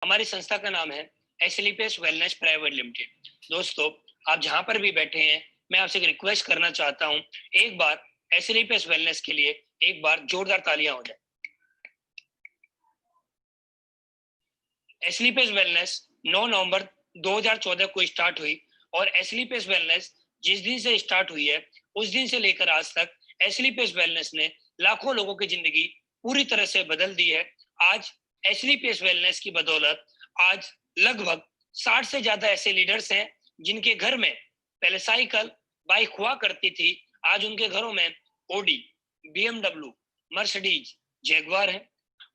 हमारी संस्था का नाम है एसएलपीएस वेलनेस प्राइवेट लिमिटेड। दोस्तों, आप जहां पर भी बैठे हैं, मैं आपसे एक रिक्वेस्ट करना चाहता हूं, एक बार एसएलपीएस वेलनेस के लिए एक बार जोरदार तालियां हो जाए। एसएलपीएस वेलनेस 9 नवंबर 2014 को स्टार्ट हुई और एसएलपीएस वेलनेस जिस दिन से स्टार्ट हुई है उस दिन से लेकर आज तक एसएलपीएस वेलनेस ने लाखों लोगों की जिंदगी पूरी तरह से बदल दी है। आज एसएलपीएस वेलनेस की बदौलत आज लगभग 60 से ज्यादा ऐसे लीडर्स हैं जिनके घर में पहले साइकिल बाइक हुआ करती थी, आज उनके घरों में ओडी, बीएमडब्ल्यू, मर्सिडीज, जैगवार है।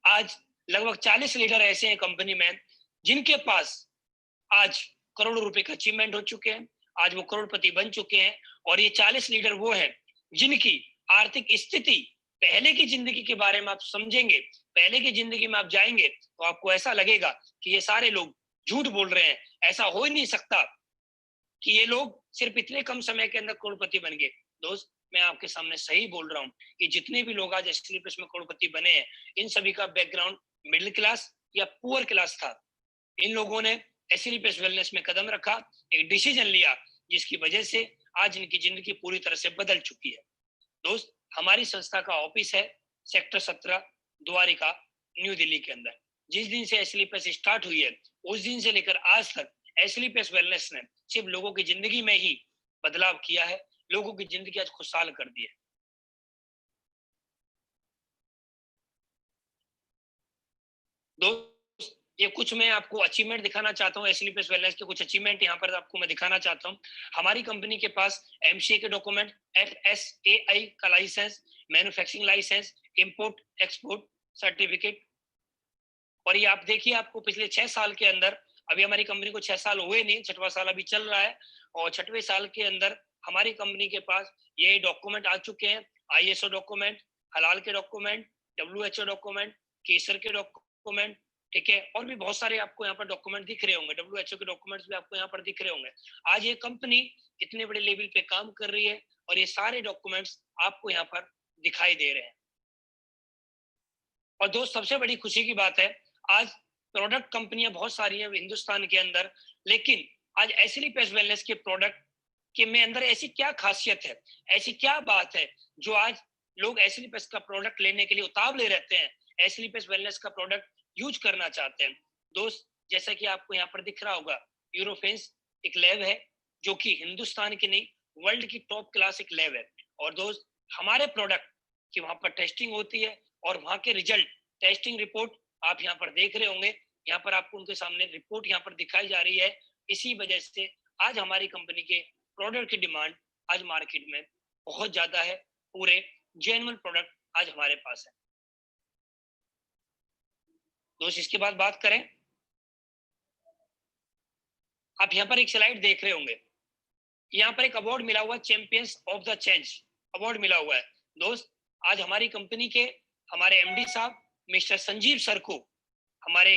आज लगभग 40 लीडर ऐसे हैं कंपनी में जिनके पास आज करोड़ों रुपए का अचीवमेंट हो चुके हैं, आज वो करोड़पति बन चुके हैं। और ये 40 लीडर वो हैं जिनकी आर्थिक स्थिति, पहले की जिंदगी के बारे में आप समझेंगे, पहले की जिंदगी में आप जाएंगे तो आपको ऐसा लगेगा कि ये सारे लोग झूठ बोल रहे हैं, ऐसा हो ही नहीं सकता कि ये लोग सिर्फ इतने कम समय के अंदर करोड़पति बन गए। दोस्त, मैं आपके सामने सही बोल रहा हूँ कि जितने भी लोग आज एसएलपीएस में करोड़पति बने हैं, इन सभी का बैकग्राउंड मिडिल क्लास या पुअर क्लास था। इन लोगों ने एसएलपीएस वेलनेस में कदम रखा, एक डिसीजन लिया, जिसकी वजह से आज इनकी जिंदगी पूरी तरह से बदल चुकी है। दोस्त, हमारी संस्था का ऑफिस है सेक्टर 17 द्वारिका, न्यू दिल्ली के अंदर। जिस दिन से एसएलपीएस स्टार्ट हुई है उस दिन से लेकर आज तक एसएलपीएस वेलनेस ने सिर्फ लोगों की जिंदगी में ही बदलाव किया है, लोगों की जिंदगी आज खुशहाल कर दी है। दोस्त, ये कुछ मैं आपको अचीवमेंट दिखाना चाहता हूँ, एसएलपीएस वेलनेस के कुछ अचीवमेंट यहाँ पर आपको मैं दिखाना चाहता हूँ। हमारी कंपनी के पास एमसीए के डॉक्यूमेंट, एफएसएआई का licence, manufacturing licence, import export certificate. और ये आप देखिए, आपको पिछले 6 साल के अंदर, अभी हमारी कंपनी को 6 साल हुए नहीं, 6वां साल अभी चल रहा है, और 6वें साल के अंदर हमारी कंपनी के पास ये डॉक्यूमेंट आ चुके हैं, आईएसओ डॉक्यूमेंट, हलाल के डॉक्यूमेंट, डब्ल्यूएचओ डॉक्यूमेंट, केसर के डॉक्यूमेंट, ठीक है, और भी बहुत सारे आपको यहाँ पर डॉक्यूमेंट दिख रहे होंगे, डब्ल्यूएचओ के डॉक्यूमेंट्स भी आपको यहाँ पर दिख रहे होंगे। आज ये कंपनी इतने बड़े लेवल पे काम कर रही है और ये सारे डॉक्यूमेंट्स आपको यहाँ पर दिखाई दे रहे हैं। और दोस्त, सबसे बड़ी खुशी की बात है, आज प्रोडक्ट कंपनियां बहुत सारी हैं हिंदुस्तान के अंदर, लेकिन आज एसएलपीएस वेलनेस के प्रोडक्ट के में अंदर ऐसी क्या खासियत है, ऐसी क्या बात है जो आज लोग एसएलपीएस का प्रोडक्ट लेने के लिए उतावले रहते हैं, एसएलपीएस वेलनेस का प्रोडक्ट यूज करना चाहते हैं। दोस्त, जैसा कि आपको यहाँ पर दिख रहा होगा, यूरोफेंस एक लैब है जो कि हिंदुस्तान की नहीं, वर्ल्ड की टॉप क्लास एक लैब है। और दोस्त, हमारे प्रोडक्ट की वहां पर टेस्टिंग होती है और वहां के रिजल्ट, टेस्टिंग रिपोर्ट आप यहाँ पर देख रहे होंगे, यहाँ पर आपको उनके सामने रिपोर्ट यहाँ पर दिखाई जा रही है। इसी वजह से आज हमारी कंपनी के प्रोडक्ट की डिमांड आज मार्केट में बहुत ज्यादा है, पूरे जेन्युइन प्रोडक्ट आज हमारे पास है। दोस्त, इसके बाद बात करें, आप यहाँ पर एक स्लाइड देख रहे होंगे, यहाँ पर एक अवार्ड मिला हुआ, champions of the change award मिला हुआ है। दोस्त, आज हमारी कंपनी के हमारे एमडी साहब मिस्टर संजीव सर को, हमारे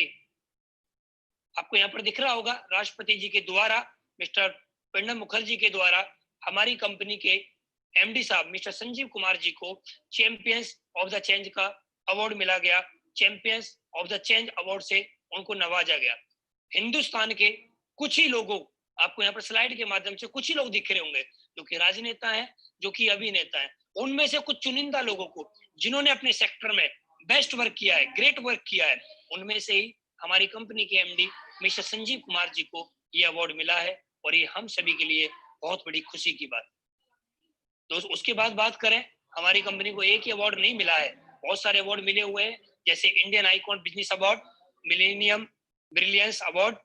आपको यहाँ पर दिख रहा होगा, राष्ट्रपति जी के द्वारा, मिस्टर प्रणब मुखर्जी के द्वारा हमारी कंपनी के एमडी साहब मिस्टर संजीव कुमार जी को चैंपियंस ऑफ द चेंज का अवार्ड मिला गया। Champions of the change award से उनको नवाजा गया। हिंदुस्तान के कुछ ही लोगों, आपको यहाँ पर स्लाइड के माध्यम से कुछ ही लोग दिख रहे होंगे जो कि राजनेता हैं, जो कि अभिनेता हैं, उनमें से कुछ चुनिंदा लोगों को जिन्होंने अपने सेक्टर में बेस्ट वर्क किया है, ग्रेट वर्क किया है, उनमें से ही हमारी कंपनी के एमडी मिस्टर संजीव कुमार जी को ये अवार्ड मिला है और ये हम सभी के लिए बहुत बड़ी खुशी की बात। दोस्त, उसके बाद बात करें, हमारी कंपनी को एक ही अवार्ड नहीं मिला है, बहुत सारे अवार्ड मिले हुए हैं, जैसे Indian icon business award, millennium brilliance award,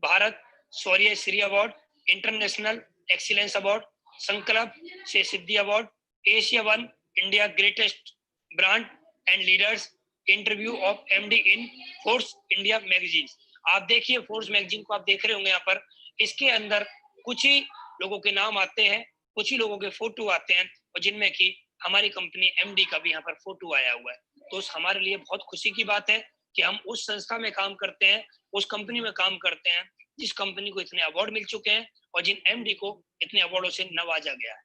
Bharat Shaurya Shri award, international excellence award, Sankalp से Siddhi award, Asia one India greatest brand and leaders, interview of MD in force India magazine. आप देखिए, फोर्स मैगजीन को आप देख रहे होंगे यहाँ पर, इसके अंदर कुछ ही लोगों के नाम आते हैं, कुछ ही लोगों के फोटो आते हैं, और जिनमें कि हमारी कंपनी एमडी का भी यहाँ पर फोटो आया हुआ है। तो हमारे लिए बहुत खुशी की बात है कि हम उस संस्था में काम करते हैं, उस कंपनी में काम करते हैं जिस कंपनी को इतने अवार्ड मिल चुके हैं और जिन एमडी को इतने अवार्डों से नवाजा गया है।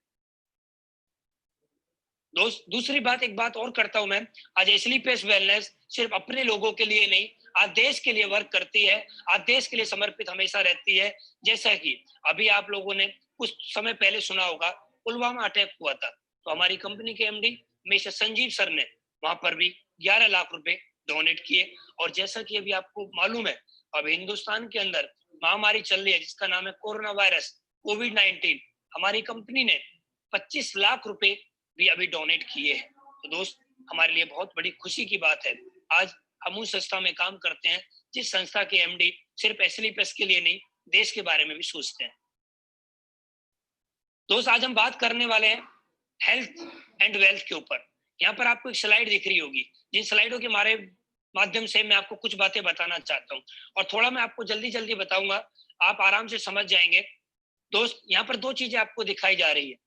दोस्त दूसरी बात, एक बात और करता हूं मैं, आज एसलीपीएस वेलनेस सिर्फ अपने लोगों के लिए नहीं, आज देश के लिए वर्क करती है, आज देश के लिए समर्पित हमेशा रहती है। जैसा कि अभी आप लोगों ने कुछ समय पहले सुना होगा, पुलवामा अटैक हुआ था, तो हमारी कंपनी के एमडी मिस्टर संजीव सर ने वहां पर भी 11 लाख रुपए डोनेट किए। और जैसा कि अभी आपको मालूम है, अब हिंदुस्तान के अंदर महामारी चल रही है जिसका नाम है कोरोना वायरस, कोविड-19, हमारी कंपनी ने 25 लाख रुपए भी अभी डोनेट किए हैं। तो दोस्त, हमारे लिए बहुत बड़ी खुशी की बात है, आज हम उस संस्था में काम करते हैं जिस संस्था के एमडी सिर्फ एसलीपीएस के लिए नहीं, देश के बारे में भी सोचते हैं। दोस्त, आज हम बात करने वाले हैं हेल्थ एंड वेल्थ के ऊपर। यहाँ पर आपको एक स्लाइड दिख रही होगी, जिन स्लाइडों के मारे माध्यम से मैं आपको कुछ बातें बताना चाहता हूँ, और थोड़ा मैं आपको जल्दी जल्दी बताऊंगा, आप आराम से समझ जाएंगे। दोस्त, यहाँ पर दो चीजें आपको दिखाई जा रही है,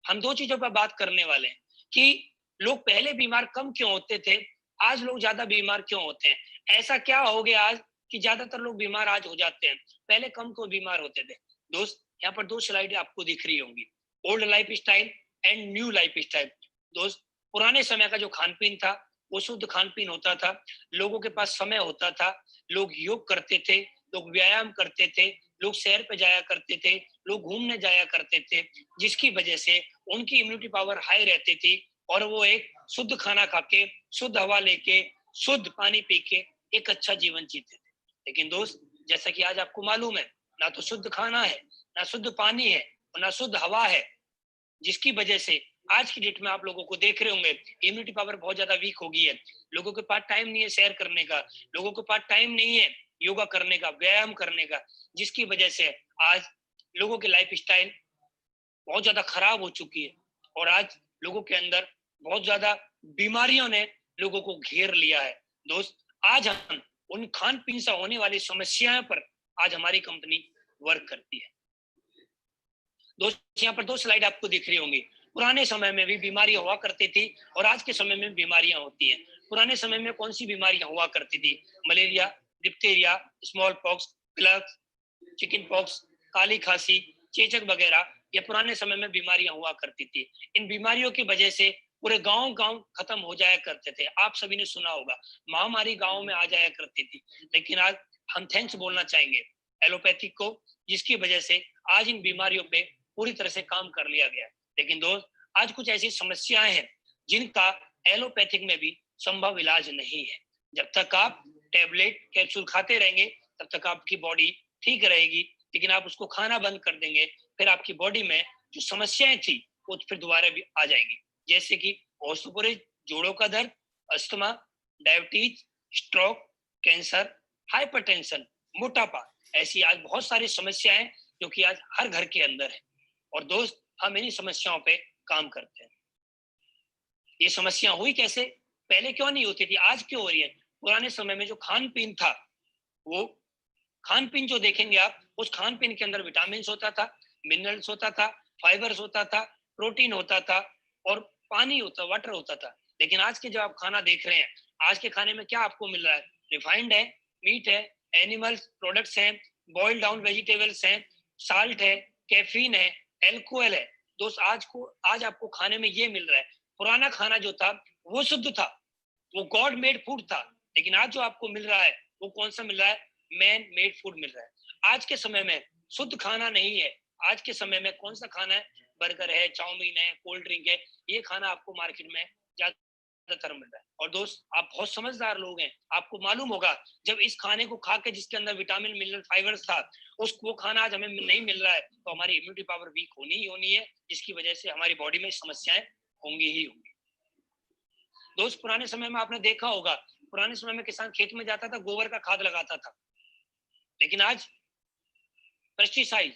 हम दो चीजों पर बात करने वाले हैं कि लोग पहले बीमार कम क्यों होते थे, आज लोग ज्यादा बीमार क्यों होते हैं। ऐसा क्या हो गया आज कि ज्यादातर लोग बीमार आज हो जाते हैं, पहले कम क्यों बीमार होते थे। दोस्त, यहाँ पर दो स्लाइडें आपको दिख रही होंगी, old life style and new life style. दोस्त, पुराने समय का जो खान पीन था वो शुद्ध खान पीन होता था, लोगों के पास समय होता था, लोग योग करते थे, लोग व्यायाम करते थे, लोग सैर पे जाया करते थे, लोग घूमने जाया करते थे, जिसकी वजह से उनकी इम्यूनिटी पावर हाई रहती थी, और वो एक शुद्ध खाना खा के, शुद्ध हवा लेके, शुद्ध पानी पी के एक अच्छा जीवन जीते थे। लेकिन दोस्त, जैसा कि आज आपको मालूम है, ना तो शुद्ध खाना है, ना शुद्ध पानी है, और ना शुद्ध हवा है, जिसकी वजह से आज की डेट में आप लोगों को देख रहे होंगे इम्यूनिटी पावर बहुत ज्यादा वीक हो गई है, लोगों के पास टाइम नहीं है सैर करने का, लोगों के पास टाइम नहीं है योगा करने का, व्यायाम करने का, जिसकी वजह से आज लोगों की लाइफ स्टाइल बहुत ज्यादा खराब हो चुकी है, और आज लोगों के अंदर बहुत ज्यादा बीमारियों ने लोगों को घेर लिया है। दोस्त, आज हम उन खान पीन से होने वाली समस्याओं पर आज हमारी कंपनी वर्क करती है। दोस्त, यहाँ पर दो स्लाइड आपको दिख रही होंगी, पुराने समय में भी बीमारियां हुआ करती थी और आज के समय में बीमारियां होती हैं। पुराने समय में कौन सी बीमारियां हुआ करती थी, malaria, diphtheria, small pox, plague, chicken pox, काली खांसी, चेचक वगैरह, ये पुराने समय में बीमारियां हुआ करती थी। इन बीमारियों की वजह से पूरे गांव गांव खत्म हो जाया करते थे, आप सभी ने सुना होगा, महामारी गांव में आ जाया करती थी। लेकिन आज हम थैंक्स बोलना चाहेंगे एलोपैथिक को, जिसकी वजह से आज इन बीमारियों पे पूरी तरह से काम कर लिया गया। लेकिन दोस्त, आज कुछ ऐसी समस्याएं हैं जिनका एलोपैथिक में भी संभव इलाज नहीं है। जब तक आप टेबलेट कैप्सूल खाते रहेंगे तब तक आपकी बॉडी ठीक रहेगी, लेकिन आप उसको खाना बंद कर देंगे, फिर आपकी बॉडी में जो समस्याएं थी वो फिर दोबारा भी आ जाएंगी, जैसे कि ऑर्थोपोरोसिस, जोड़ों का दर्द, asthma, diabetes, stroke, cancer, hypertension, मोटापा, ऐसी आज बहुत सारी समस्याएं जो कि आज हर घर के अंदर है। और दोस्त, हम इन्हीं समस्याओं पे काम करते हैं। ये समस्या हुई कैसे, पहले क्यों नहीं होती थी, आज क्यों हो रही है। पुराने समय में जो खान पीन था, वो खान पीन जो देखेंगे आप, उस खान पीन के अंदर विटामिन होता था, मिनरल्स होता था, फाइबर्स होता था, प्रोटीन होता था, और पानी होता, वाटर होता था। लेकिन आज के जो आप खाना देख रहे हैं, आज के खाने में क्या आपको मिल रहा है, रिफाइंड है, मीट है, एनिमल्स प्रोडक्ट्स हैं, बॉइल्ड डाउन वेजिटेबल्स हैं, साल्ट है, कैफीन है, एल्कोहल है। दोस्त, आज आपको खाने में ये मिल रहा है। पुराना खाना जो था वो शुद्ध था, वो गॉड मेड फूड था। लेकिन आज जो आपको मिल रहा है वो कौन सा मिल रहा है, मैन मेड फूड मिल रहा है। आज के समय में शुद्ध खाना नहीं है, आज के समय में कौन सा खाना है, बर्गर है, चाउमीन है, कोल्ड ड्रिंक है, ये खाना आपको मार्केट में ज्यादातर मिल रहा है। और दोस्त, आप बहुत समझदार लोग हैं, आपको मालूम होगा जब इस खाने को खा के जिसके अंदर विटामिन मिनरल फाइबर्स था, उसको खाना आज हमें नहीं मिल रहा है, तो हमारी इम्यूनिटी पावर वीक होनी ही होनी है, जिसकी वजह से हमारी बॉडी में समस्याएं होंगी ही होंगी। दोस्त, पुराने समय में आपने देखा होगा, पुराने समय में किसान खेत में जाता था, गोबर का खाद लगाता था। लेकिन आज पेस्टिसाइड,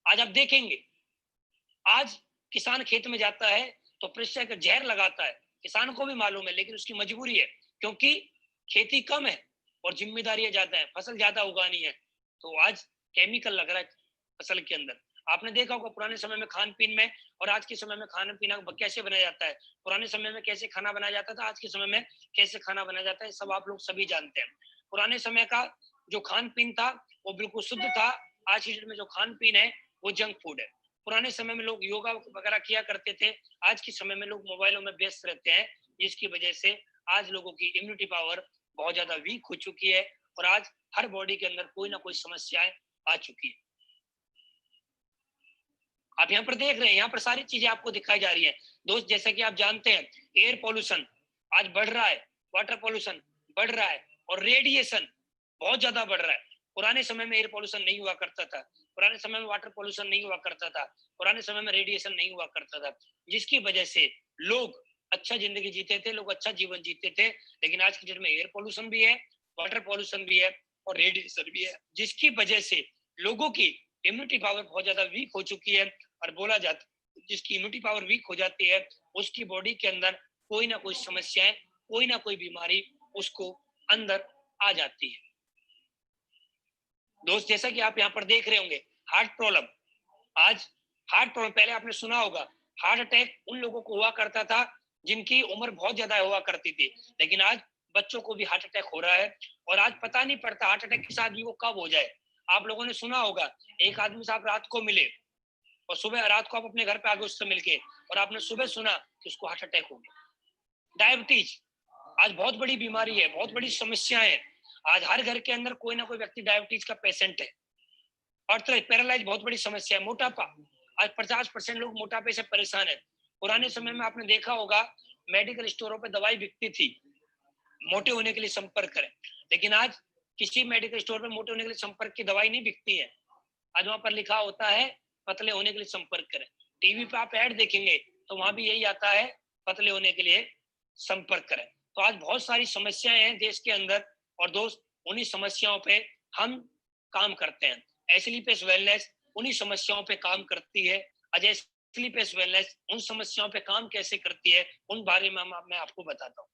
आज आप देखेंगे, आज किसान खेत में जाता है तो पेस्टिसाइड का जहर लगाता है, किसान को भी मालूम है, लेकिन उसकी मजबूरी है, क्योंकि खेती कम है और जिम्मेदारियां ज्यादा है, फसल ज्यादा उगानी है, तो आज केमिकल लग रहा है फसल के अंदर। आपने देखा होगा पुराने समय में खान पीन में और आज के समय में खाना पीना कैसे बनाया जाता है, पुराने समय में कैसे खाना बनाया जाता था, आज के समय में कैसे खाना बनाया जाता है, सब आप लोग सभी जानते हैं। पुराने समय का जो खान पीन था वो बिल्कुल शुद्ध था, आज की डेट में जो खान पीन है वो जंक फूड है। पुराने समय में लोग योगा वगैरह किया करते थे, आज के समय में लोग मोबाइलों में व्यस्त रहते हैं, जिसकी वजह से आज लोगों की इम्यूनिटी पावर बहुत ज्यादा वीक हो चुकी है और आज हर बॉडी के अंदर कोई ना कोई समस्याएं आ चुकी है। आप यहाँ पर देख रहे हैं, यहाँ पर सारी चीजें आपको दिखाई जा रही हैं दोस्त। जैसा कि आप जानते हैं, एयर पॉल्यूशन आज बढ़ रहा है, वाटर पॉल्यूशन बढ़ रहा है और रेडिएशन बहुत ज्यादा बढ़ रहा है। पुराने समय में एयर पॉल्यूशन नहीं हुआ करता था, पुराने समय में वाटर पॉल्यूशन नहीं हुआ करता था, पुराने समय में रेडिएशन नहीं हुआ करता था, जिसकी वजह से लोग अच्छा जिंदगी जीते थे, लोग अच्छा जीवन जीते थे। लेकिन आज की डेट में एयर पॉल्यूशन भी है, वाटर पॉल्यूशन भी है और रेडिएशन भी है, जिसकी वजह से लोगों की इम्यूनिटी पावर बहुत ज्यादा वीक हो चुकी है। और बोला जाता, जिसकी इम्यूनिटी पावर वीक हो जाती है उसकी बॉडी के अंदर कोई ना कोई समस्याएं, कोई ना कोई बीमारी उसको अंदर आ जाती है। दोस्त जैसा कि आप यहाँ पर देख रहे होंगे, हार्ट प्रॉब्लम, आज हार्ट प्रॉब्लम, पहले आपने सुना होगा हार्ट अटैक उन लोगों को हुआ करता था जिनकी उम्र बहुत ज्यादा हुआ करती थी, लेकिन आज बच्चों को भी हार्ट अटैक हो रहा है और आज पता नहीं पड़ता हार्ट अटैक के साथ भी वो कब हो जाए। आप लोगों ने सुना होगा, एक आदमी से आप रात को मिले और सुबह रात को आप अपने घर पे आ गए उससे मिलके और आपने सुबह सुना कि उसको हार्ट अटैक हो गया। डायबिटीज आज बहुत बड़ी बीमारी है, बहुत बड़ी समस्या है। आज हर घर के अंदर कोई ना कोई व्यक्ति डायबिटीज का पेशेंट है। और तो पैरालाइज बहुत बड़ी समस्या है। मोटापा, आज 50% लोग मोटापे से परेशान है। पुराने समय में आपने देखा होगा मेडिकल स्टोरों पे दवाई बिकती थी, मोटे होने के लिए संपर्क करें, लेकिन आज किसी मेडिकल स्टोर पे मोटे होने के लिए संपर्क की दवाई नहीं बिकती है। आज वहां पर लिखा होता है पतले होने के लिए संपर्क करें। टीवी पे आप ऐड देखेंगे तो वहां भी यही आता है, पतले होने के लिए संपर्क करें। तो आज बहुत सारी समस्याएं हैं देश के अंदर और दोस्त उन्हीं समस्याओं पे हम काम करते हैं। एसलीपेस वेलनेस उन्हीं समस्याओं पे काम करती है। आज एसलीपेस वेलनेस उन समस्याओं पे काम कैसे करती है उन बारे में मैं आपको बताता हूँ।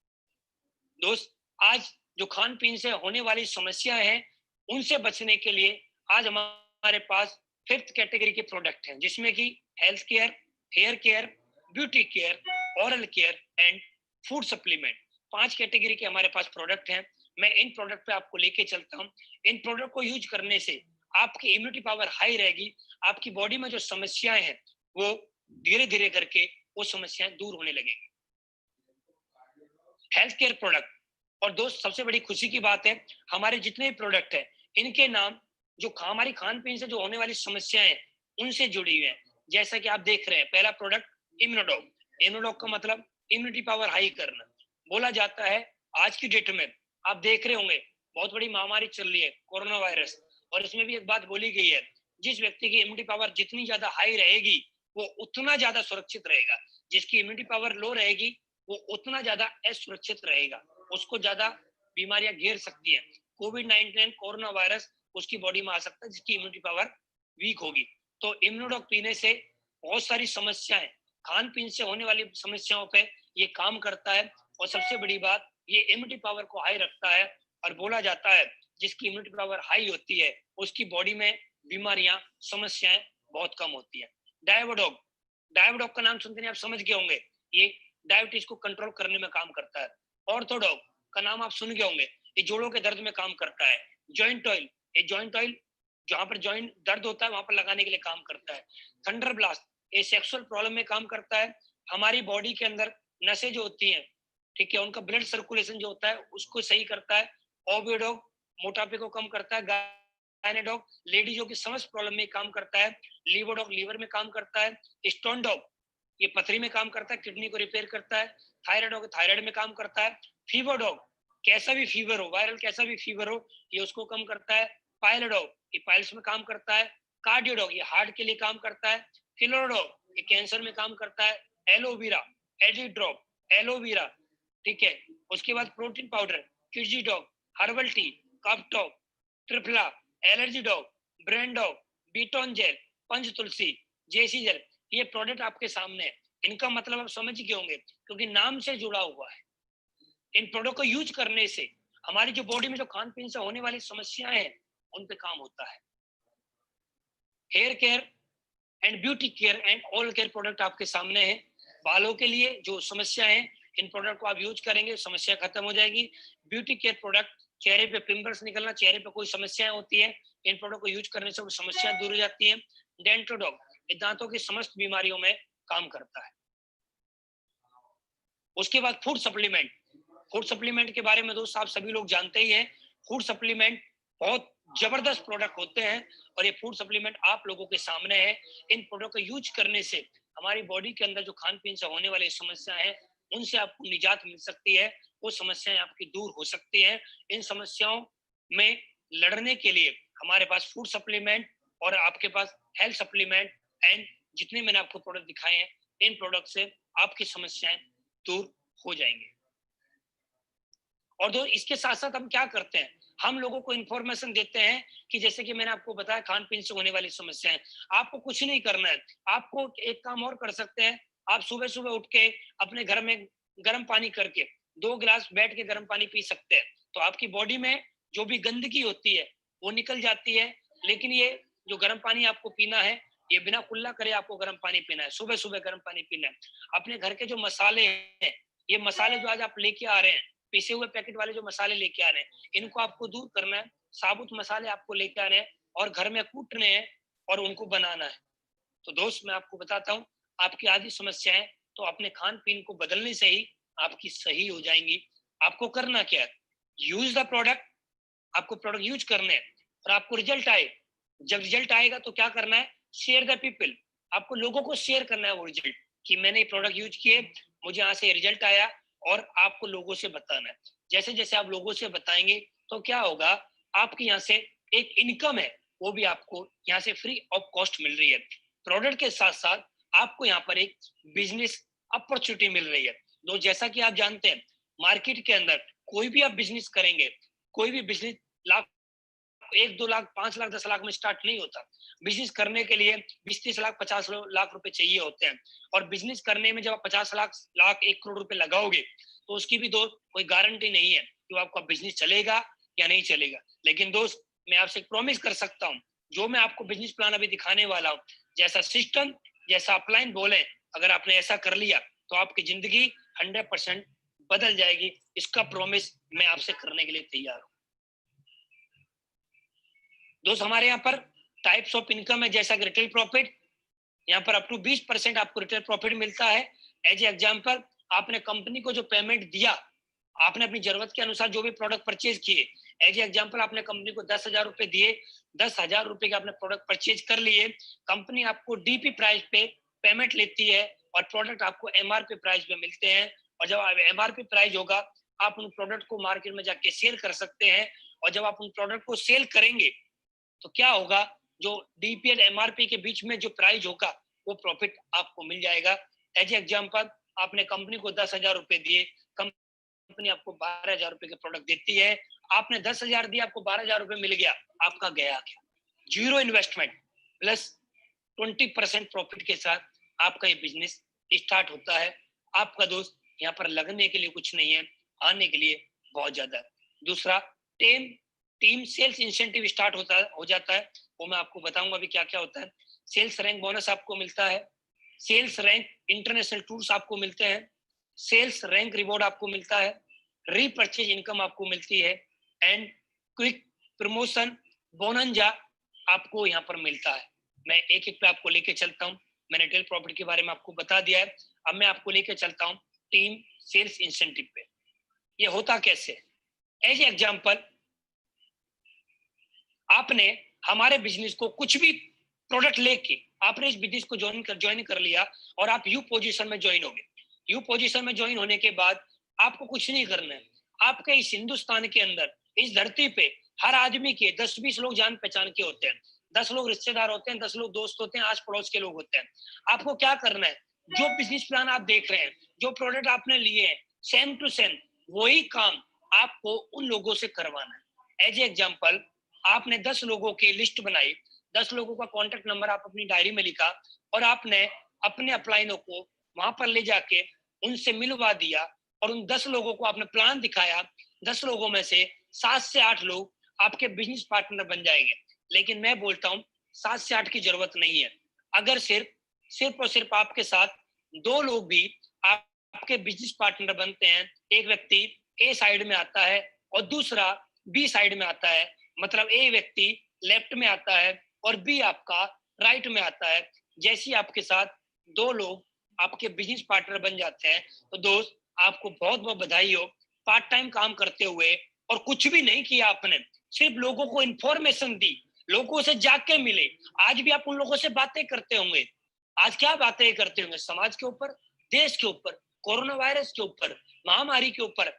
दोस्त आज जो खान पीन से होने वाली समस्या है उनसे बचने के लिए आज हमारे पास 5th कैटेगरी के प्रोडक्ट हैं, जिसमें कि health care, hair care, beauty care, oral care and food supplement, 5 category के हमारे पास प्रोडक्ट हैं। मैं इन प्रोडक्ट पे आपको लेके चलता हूँ। इन प्रोडक्ट को यूज करने से आपकी इम्यूनिटी पावर हाई रहेगी, आपकी बॉडी में जो समस्याएं हैं वो धीरे धीरे करके वो समस्याएं दूर होने लगेगी। हेल्थ केयर प्रोडक्ट, और दोस्त सबसे बड़ी खुशी की बात है हमारे जितने भी प्रोडक्ट है इनके नाम जो हमारी खान पीन से जो होने वाली समस्याएं हैं उनसे जुड़ी हुई है। जैसा कि आप देख रहे हैं, पहला प्रोडक्ट इम्यूनोडॉग। इम्यूनोडॉग का मतलब इम्यूनिटी पावर हाई करना। बोला जाता है आज की डेट में आप देख रहे होंगे बहुत बड़ी महामारी चल रही है कोरोना वायरस, और इसमें भी एक बात बोली गई है, जिस व्यक्ति की इम्यूनिटी पावर जितनी ज्यादा हाई रहेगी वो उतना ज्यादा सुरक्षित रहेगा, जिसकी इम्यूनिटी पावर लो रहेगी वो उतना ज्यादा असुरक्षित रहेगा, उसको ज्यादा बीमारियां घेर सकती हैं। कोविड-19 कोरोना वायरस उसकी बॉडी में आ सकता है जिसकी इम्यूनिटी पावर वीक होगी। तो इम्यूनोडॉग पीने से बहुत सारी समस्याएं, खान पीन से होने वाली समस्याओं पे ये काम करता है और सबसे बड़ी बात ये इम्यूनिटी पावर को हाई रखता है। और बोला जाता है जिसकी इम्यूनिटी पावर हाई होती है उसकी बॉडी में बीमारियां, समस्याएं बहुत कम होती है। डायबोडॉग, डायबोडॉग का नाम सुनते ही आप समझ गए होंगे, ये डायबिटीज को कंट्रोल करने में काम करता है। ऑर्थोडॉग का नाम आप सुन गए होंगे, ये जोड़ों के दर्द में काम करता है। जॉइंट ऑयल, ये जॉइंट ऑयल जहां पर जॉइंट दर्द होता है वहां पर लगाने के लिए काम करता है। थंडर ब्लास्ट, ये सेक्सुअल प्रॉब्लम में काम करता है। हमारी बॉडी के अंदर नसें जो होती हैं, ठीक है, उनका ब्लड सर्कुलेशन जो होता है उसको सही करता है। ओविडॉग मोटापे को कम करता है। गायनेडॉग लेडीजों की समस्त प्रॉब्लम में काम करता है। लीवोडॉग लीवर में काम करता है। स्टोन डॉग ये पथरी में काम करता है, किडनी को रिपेयर करता है। थायराइड थायराइड में काम करता है। फीवर डॉग कैसा भी फीवर हो, वायरल कैसा भी फीवर हो, ये उसको कम करता है। पायलोडॉग ये पाइल्स में काम करता है। कार्डियोडॉग ये हार्ट के लिए काम करता है। फिलोडॉग ये कैंसर में काम करता है। एलोवेरा, एडी ड्रॉप, एलोवेरा, ठीक है। उसके बाद प्रोटीन पाउडर, किडजी डॉग, हर्बल टी, कफ डॉग, ट्रिपला, एलर्जी डॉग, ब्रेन डॉग, बीटोन जेल, पंच तुलसी, जेसी जेल, ये प्रोडक्ट आपके सामने है। इनका मतलब आप समझ गए होंगे क्योंकि नाम से जुड़ा हुआ है। इन प्रोडक्ट को यूज करने से हमारी जो बॉडी में जो खान पीन से होने वाली समस्याएं हैं उन पे काम होता है। Hair care and beauty care and all care product आपके सामने है। बालों के लिए जो समस्या है इन प्रोडक्ट को आप यूज करेंगे समस्या खत्म हो जाएगी। ब्यूटी केयर प्रोडक्ट, चेहरे पे पिंपल्स निकलना, चेहरे पे कोई समस्याएं होती है, इन प्रोडक्ट को यूज करने से वो समस्या दूर हो जाती है। डेंटोडॉग ये दांतों की समस्त बीमारियों में काम करता है। उसके बाद फूड सप्लीमेंट। फूड सप्लीमेंट के बारे में दोस्त आप सभी लोग जानते ही हैं। फूड सप्लीमेंट बहुत जबरदस्त प्रोडक्ट होते हैं और ये फूड सप्लीमेंट आप लोगों के सामने है। इन प्रोडक्ट को यूज करने से हमारी बॉडी के अंदर जो खान पीन से होने वाली समस्या है उनसे आपको निजात मिल सकती है, वो समस्याएं आपकी दूर हो सकती है। इन समस्याओं में लड़ने के लिए हमारे पास फूड सप्लीमेंट और आपके पास हेल्थ सप्लीमेंट एंड जितने मैंने आपको प्रोडक्ट दिखाए हैं, इन प्रोडक्ट से आपकी समस्याएं दूर हो जाएंगे। और दो इसके साथ साथ हम क्या करते हैं, हम लोगों को इंफॉर्मेशन देते हैं कि जैसे कि मैंने आपको बताया खान पीन से होने वाली समस्याएं, आपको कुछ नहीं करना है। आपको एक काम और कर सकते हैं, आप सुबह सुबह उठ के अपने घर में गर्म पानी करके 2 गिलास बैठ के गर्म पानी पी सकते हैं, तो आपकी बॉडी में जो भी गंदगी होती है वो निकल जाती है। लेकिन ये जो गर्म पानी आपको पीना है, ये बिना कुल्ला करे आपको गर्म पानी पीना है, सुबह सुबह गर्म पानी पीना है। अपने घर के जो मसाले हैं, ये मसाले जो आज आप लेके आ रहे हैं, पीसे हुए पैकेट वाले जो मसाले लेके आ रहे हैं, इनको आपको दूर करना है। साबुत मसाले आपको लेके आने हैं और घर में कूटने हैं और उनको बनाना है। तो दोस्त मैं आपको बताता हूँ, आपकी आदि समस्याएं तो अपने खान पीन को बदलने से ही आपकी सही हो जाएंगी। आपको करना क्या है, यूज द प्रोडक्ट। आपको प्रोडक्ट यूज करने हैं और आपको रिजल्ट आए। जब रिजल्ट आएगा तो क्या करना है, शेयर द पीपल। आपको लोगों को शेयर करना है वो रिजल्ट कि मैंने ये प्रोडक्ट यूज किए, मुझे यहाँ से रिजल्ट आया, और आपको लोगों से बताना है। जैसे जैसे आप लोगों से बताएंगे तो क्या होगा, आपके यहाँ से एक इनकम है वो भी आपको यहाँ से फ्री ऑफ कॉस्ट मिल रही है। प्रोडक्ट के साथ साथ आपको यहाँ पर एक बिजनेस अपॉर्चुनिटी मिल रही है। तो जैसा कि आप जानते हैं, मार्केट के अंदर कोई भी आप बिजनेस करेंगे, कोई भी बिजनेस लाख 1-2 लाख 5 लाख 10 लाख में स्टार्ट नहीं होता। बिजनेस करने के लिए 20-30 लाख 50 लाख रुपए चाहिए होते हैं। और बिजनेस करने में जब आप 50 लाख 1 करोड़ रुपए लगाओगे तो उसकी भी दोस्त कोई गारंटी नहीं है कि आपका बिजनेस चलेगा या नहीं चलेगा। लेकिन दोस्त मैं आपसे प्रॉमिस कर सकता हूँ, जो मैं आपको बिजनेस प्लान अभी दिखाने वाला हूँ, जैसा सिस्टम जैसा अपलाइन बोले, अगर आपने ऐसा कर लिया तो आपकी जिंदगी 100% बदल जाएगी। इसका प्रॉमिस मैं आपसे करने के लिए तैयार हूँ। दोस्त हमारे यहाँ पर टाइप्स ऑफ इनकम है, जैसा कि रिटेल प्रॉफिट, यहाँ पर अप टू 20% आपको रिटेल प्रॉफिट मिलता है। एज एग्जांपल, आपने कंपनी को जो पेमेंट दिया, आपने अपनी जरूरत के अनुसार जो भी प्रोडक्ट परचेज किए, एज एग्जांपल आपने कंपनी को 10,000 रुपए दिए, 10,000 रुपए के आपने प्रोडक्ट परचेज कर लिए, कंपनी आपको डीपी प्राइस पे पेमेंट लेती है और प्रोडक्ट आपको एमआरपी प्राइस पे मिलते हैं। और जब एमआरपी प्राइस होगा, आप उन प्रोडक्ट को मार्केट में जाके सेल कर सकते हैं। और जब आप उन प्रोडक्ट को सेल करेंगे तो क्या होगा, जो डीपी और एमआरपी के बीच में जो प्राइस होगा वो प्रॉफिट आपको मिल जाएगा। एज एग्जांपल, आपने कंपनी को 10,000 रुपए दिए, कंपनी आपको 12,000 रुपए के प्रोडक्ट देती है, आपने 10,000 दिया, आपको 12,000 रुपए मिल गया, आपका गया क्या, जीरो इन्वेस्टमेंट प्लस 20% प्रॉफिट के साथ आपका ये बिजनेस स्टार्ट होता है। आपका दोस्त यहाँ पर लगने के लिए कुछ नहीं है, आने के लिए बहुत ज्यादा है। दूसरा, टीम सेल्स इंसेंटिव स्टार्ट हो जाता है, वो मैं आपको बताऊंगा अभी क्या क्या होता है। सेल्स रैंक बोनस आपको मिलता है, सेल्स रैंक इंटरनेशनल टूर्स आपको मिलते हैं, सेल्स रैंक रिवॉर्ड आपको मिलता है, रीपरचेज इनकम आपको मिलती है, एंड क्विक प्रमोशन बोनंजा आपको यहाँ पर मिलता है। मैं एक एक पे आपको लेके चलता हूँ। मैंने रिटेल प्रॉफिट के बारे में आपको बता दिया है, अब मैं आपको लेके चलता हूँ टीम सेल्स इंसेंटिव पे। ये होता कैसे, एज एग्जांपल, आपने हमारे बिजनेस को कुछ भी प्रोडक्ट लेके आपने इस बिजनेस को ज्वाइन कर लिया और आप यू पोजीशन में ज्वाइन हो गए। यू पोजीशन में ज्वाइन होने के बाद आपको कुछ नहीं करना है। आपके इस हिंदुस्तान के अंदर, इस धरती पे हर आदमी के 10-20 लोग जान पहचान के होते हैं, 10 लोग रिश्तेदार होते हैं, 10 लोग दोस्त होते हैं, आस पड़ोस के लोग होते हैं। आपको क्या करना है, जो बिजनेस प्लान आप देख रहे हैं, जो प्रोडक्ट आपने लिए हैं, सेम टू सेम वही काम आपको उन लोगों से करवाना है। एज एग्जाम्पल, आपने 10 लोगों की लिस्ट बनाई, 10 लोगों का कॉन्टेक्ट नंबर आप अपनी डायरी में लिखा और आपने अपने अपलाइनों को वहां पर ले जाके उनसे मिलवा दिया और उन 10 लोगों को आपने प्लान दिखाया। 10 लोगों में से 7 से 8 लोग आपके बिजनेस पार्टनर बन जाएंगे। लेकिन मैं बोलता हूँ 7 से 8 की जरूरत नहीं है। अगर सिर्फ और सिर्फ आपके साथ 2 लोग भी आपके बिजनेस पार्टनर बनते हैं, एक व्यक्ति ए साइड में आता है और दूसरा बी साइड में आता है, मतलब ए व्यक्ति लेफ्ट में आता है और बी आपका राइट में आता है, जैसे ही आपके साथ 2 लोग आपके बिजनेस पार्टनर बन जाते हैं, तो दोस्त आपको बहुत बहुत बधाई हो। पार्ट टाइम काम करते हुए और कुछ भी नहीं किया आपने, सिर्फ लोगों को इंफॉर्मेशन दी, लोगों से जाके मिले। आज भी आप उन लोगों से बातें करते होंगे। आज क्या बातें करते होंगे? समाज के ऊपर, देश के ऊपर, कोरोना वायरस के ऊपर, महामारी के ऊपर।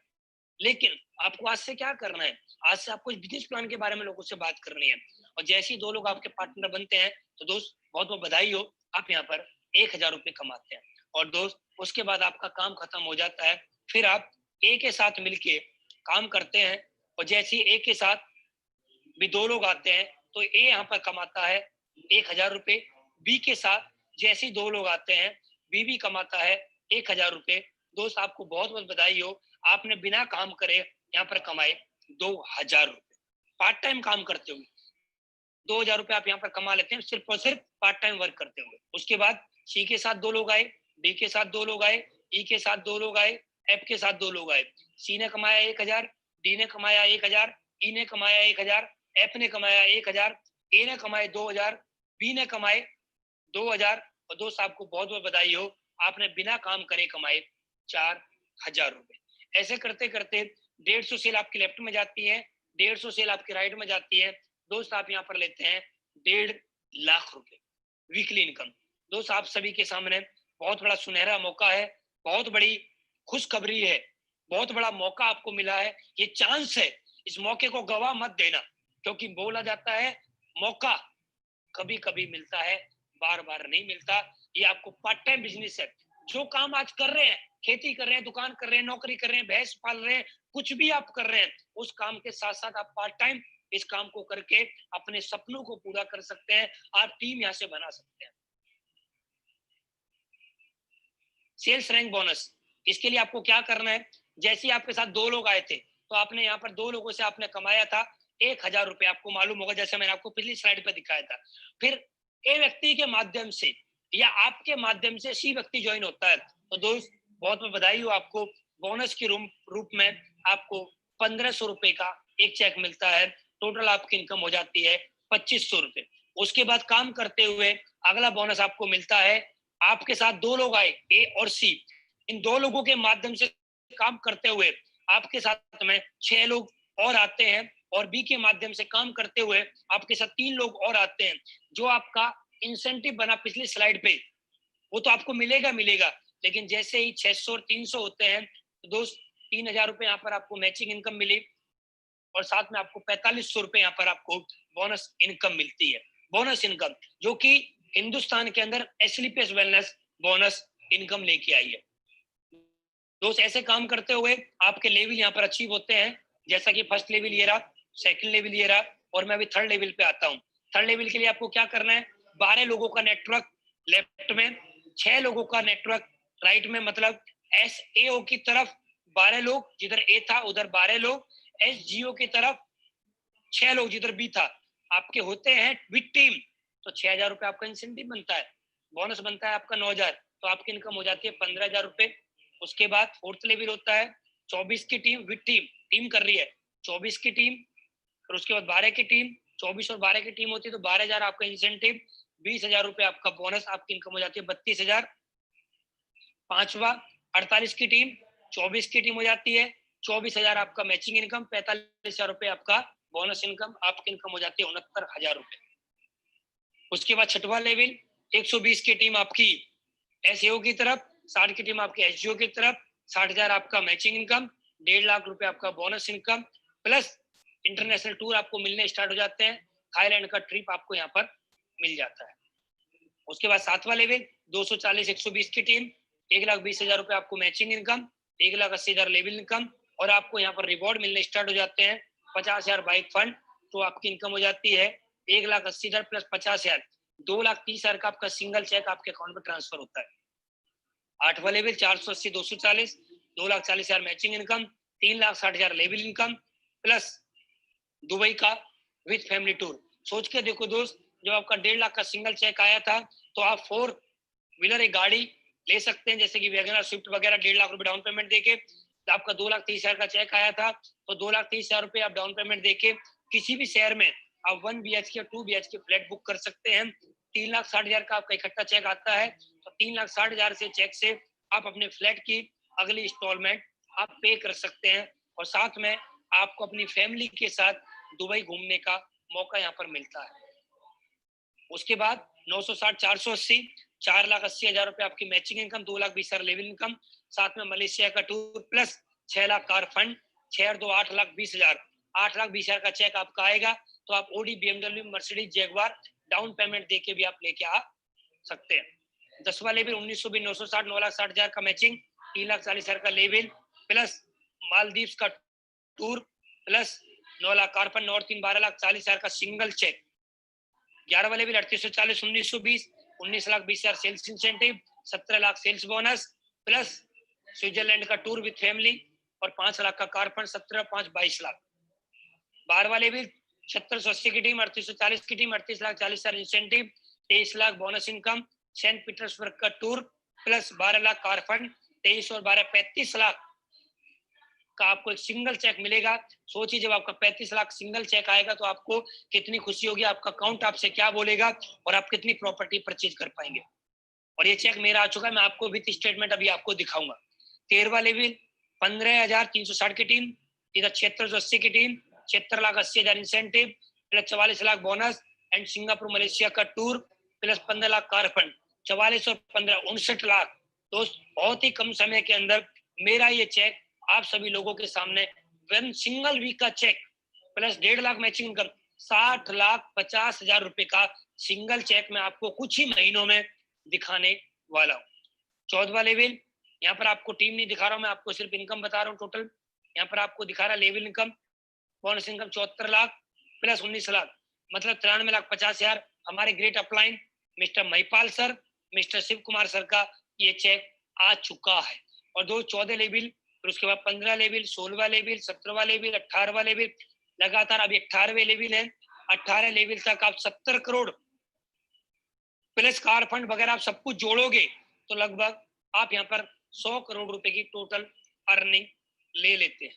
लेकिन आपको आज से क्या करना है? आज से आपको बिजनेस प्लान के बारे में लोगों से बात करनी है। और जैसे ही 2 लोग आपके पार्टनर बनते हैं, तो दोस्त बहुत बहुत बधाई हो, आप यहाँ पर 1000 रुपए कमाते हैं। और दोस्त उसके बाद आपका काम खत्म हो जाता है, फिर आप ए के साथ मिलके काम करते हैं। और जैसे ही ए के साथ भी 2 लोग आते हैं, तो ए यहाँ पर कमाता है 1000 रुपए। बी के साथ जैसे ही 2 लोग आते हैं, बी भी कमाता है 1000 रुपए। दोस्त आपको बहुत बहुत बधाई हो, आपने बिना काम करे यहाँ पर कमाए 2000 रुपए। पार्ट टाइम काम करते हुए 2000 रुपए आप यहाँ पर कमा लेते हैं, सिर्फ और सिर्फ पार्ट टाइम वर्क करते हुए। उसके बाद सी के साथ 2 लोग आए, डी के साथ 2 लोग आए, ई के साथ 2 लोग आए, एफ के साथ 2 लोग आए। सी ने कमाया 1000, डी ने कमाया 1000, ई ने कमाया 1000, एफ ने कमाया 1000, ए ने कमाए 2000, बी ने कमाए 2000। और दोस्त आपको बहुत बहुत बधाई हो, आपने बिना काम करे कमाए 4000 रुपए। ऐसे करते करते 150 सेल आपकी लेफ्ट में जाती है, 150 सेल आपकी राइट में जाती है। दोस्त आप यहाँ पर लेते हैं 1.5 लाख रुपए वीकली इनकम। दोस्त आप सभी के सामने बहुत बड़ा सुनहरा मौका है, बहुत बड़ी खुशखबरी है, बहुत बड़ा मौका आपको मिला है, ये चांस है। इस मौके को गवा मत देना, क्योंकि बोला जाता है मौका कभी कभी मिलता है, बार बार नहीं मिलता। ये आपको पार्ट टाइम बिजनेस है। जो काम आज कर रहे हैं, खेती कर रहे हैं, दुकान कर रहे हैं, नौकरी कर रहे हैं, भैंस पाल रहे हैं, कुछ भी आप कर रहे हैं, उस काम के साथ साथ आप पार्ट टाइम इस काम को करके अपने सपनों को पूरा कर सकते हैं। आप टीम यहाँ से बना सकते हैं। सेल्स रैंक बोनस, इसके लिए आपको क्या करना है? जैसे ही आपके साथ 2 लोग आए थे, तो आपने यहाँ पर 2 लोगों से आपने कमाया था 1000 रुपए। आपको मालूम होगा, जैसे मैंने आपको पिछली स्लाइड पर दिखाया था। फिर ए व्यक्ति के माध्यम से या आपके माध्यम से सी व्यक्ति ज्वाइन होता है, तो दोस्त बहुत बहुत बधाई हो आपको। बोनस के रूप में आपको 1500 रुपए का एक चेक मिलता है। टोटल आपकी इनकम हो जाती है 2500 रुपए। उसके बाद काम करते हुए अगला बोनस आपको मिलता है। आपके साथ 2 लोग आए, ए और सी। इन 2 लोगों के माध्यम से काम करते हुए आपके साथ में 6 लोग और आते हैं, और बी के माध्यम से काम करते हुए आपके साथ 3 लोग और आते हैं। जो आपका इंसेंटिव बना पिछली स्लाइड पे, वो तो आपको मिलेगा मिलेगा, लेकिन जैसे ही 600 और 300 होते हैं, तो दोस्त 3000 रुपए यहाँ पर आपको मैचिंग इनकम मिली, और साथ में आपको 4500 रुपए यहाँ पर आपको बोनस इनकम मिलती है। बोनस इनकम जो कि हिंदुस्तान के अंदर एसलीपीएस वेलनेस बोनस इनकम लेके आई है। दोस्त ऐसे काम करते हुए आपके लेवल यहाँ पर अचीव होते हैं, जैसा कि फर्स्ट लेवल ये रहा, सेकंड लेवल ये रहा, और मैं अभी थर्ड लेवल पे आता हूँ। थर्ड लेवल के लिए आपको क्या करना है? 12 लोगों का नेटवर्क लेफ्ट में, 6 लोगों का नेटवर्क राइट में, मतलब SAO की तरफ 12 लोग, जिधर ए था उधर 12 लोग, SGO की तरफ 6 लोग, जिधर बी था। आपके होते हैं विद टीम, तो 6000 रुपए आपका इंसेंटिव बनता है, बोनस बनता है आपका 9000, तो आपकी इनकम हो जाती है 15000 रुपए। उसके बाद फोर्थ लेवल होता है 24 की टीम विद टीम, टीम कर रही है 24 की टीम, फिर उसके बाद 12 की टीम, 24 और 12 की टीम होती है, तो 12000 आपका इंसेंटिव, 20000 रुपए आपका बोनस, आपकी इनकम हो जाती है 32000। पांचवा 48 की टीम, 24 की टीम हो जाती है 24000 आपका मैचिंग इनकम, 45000 रुपए आपका बोनस इनकम, आपकी इनकम हो जाती है 69000 रुपए। उसके बाद छठवां लेवल 120 की टीम आपकी एसएओ की तरफ, 60 की टीम आपकी एसजीओ की तरफ, 60000 आपका मैचिंग इनकम, 1.5 लाख रुपए आपका bonus income, plus international tour आपको मिलने स्टार्ट हो जाते हैं। थाईलैंड का ट्रिप आपको यहाँ पर मिल जाता है। उसके बाद सातवां लेवल 240 120 की टीम, 1,20,000 रुपए आपको मैचिंग इनकम, 1,80,000 लेवल इनकम, और आपको यहाँ पर रिवॉर्ड मिलने स्टार्ट हो जाते हैं। 50,000 बाइक फंड, तो आपकी इनकम हो जाती है 1,80,000 प्लस 50,000, 2,30,000 का आपका सिंगल चेक आपके अकाउंट में ट्रांसफर होता है। आठवां level 480 240, 2,40,000 matching income, 3,60,000 level income, plus Dubai का विद फैमिली टूर। सोच के देखो दोस्त, जब आपका 1.5 लाख का सिंगल चेक आया था, तो आप 4 व्हीलर एक गाड़ी ले सकते हैं, जैसे कि वैगनर स्विफ्ट वगैरह, 1.5 लाख रुपए डाउन पेमेंट देके। तो आपका 2,30,000 का चेक आया था, तो 2,30,000 रुपए आप डाउन पेमेंट देके किसी भी शहर में आप 1 BHK 2 BHK फ्लैट बुक कर सकते हैं। 3,60,000 का आपका इकट्ठा चेक आता है, तो 3,60,000 से चेक से आप अपने फ्लैट की अगली इंस्टॉलमेंट आप पे कर सकते हैं, और साथ में आपको अपनी फैमिली के साथ दुबई घूमने का मौका यहाँ पर मिलता है। उसके बाद 960, 480, 4,80,000 रुपए आपकी मैचिंग इनकम, 2,20,000 लिविंग इनकम, साथ में मलेशिया का tour plus 6 lakh car fund, 6 और 2 8,20,000, 8,20,000 का चेक आपका आएगा, तो आप Audi, BMW, Mercedes, Jaguar down payment देके भी आप लेके आ सकते हैं। 10वां लेवल 1920, 960, 9,60,000 का मैचिंग, 3,40,000 का लेवल प्लस मालदीव्स का tour plus 9 lakh car fund और 12,40,000 का सिंगल चेक। 11 वाले भी 3840, 1920, 19,20,000 sales incentive, 17 lakh sales bonus plus Switzerland का टूर विद फैमिली और 5 लाख का कार फंड, 17, 5, 22 लाख। 12 वाले भी 7680 की टीम, 3840 की team, 38,40,000 incentive, 23 lakh bonus income, Saint Petersburg का tour plus 12 lakh car fund, 23 और 12, 35 लाख का आपको एक सिंगल चेक मिलेगा। सोचिए जब आपका 35 लाख सिंगल चेक आएगा तो आपको कितनी खुशी होगी, आपका अकाउंट आपसे क्या बोलेगा और आप कितनी प्रॉपर्टी परचेज कर पाएंगे। और ये चेक मेरा आ चुका है, मैं आपको विथ स्टेटमेंट अभी आपको दिखाऊंगा। 13वां लेवल 15,360 की टीम, इधर 7680 की team, 76,80,000 incentive plus 44 lakh bonus and Singapore Malaysia का tour plus 15 lakh car fund, 44 और 15, 59 लाख। दोस्त बहुत ही कम समय के अंदर मेरा ये चेक आप सभी लोगों के सामने वन सिंगल वीक का cheque plus 1.5 lakh matching income, 60,50,000 रुपए का सिंगल चेक मैं आपको कुछ ही महीनों में दिखाने वाला हूँ। 14वां लेवल, यहाँ पर आपको टीम नहीं दिखा रहा हूँ, मैं आपको सिर्फ इनकम बता रहा हूँ टोटल। यहाँ पर आपको दिखा रहा level income, bonus income 74 lakh plus 19 lakh, मतलब 93,50,000। हमारे great upline mister Mahipal sir, mister Shiv Kumar sir का ये चेक आ चुका है। और दो 14 लेवल, फिर उसके बाद 15 लेवल, 16वां लेवल, 17वां लेवल, 18वां लेवल, लगातार अभी 18वें लेवल है। 18 लेवल तक आप 70 करोड़ प्लस कार फंड वगैरह आप सब कुछ जोड़ोगे तो लगभग आप यहाँ पर 100 करोड़ रुपए की टोटल अर्निंग ले लेते हैं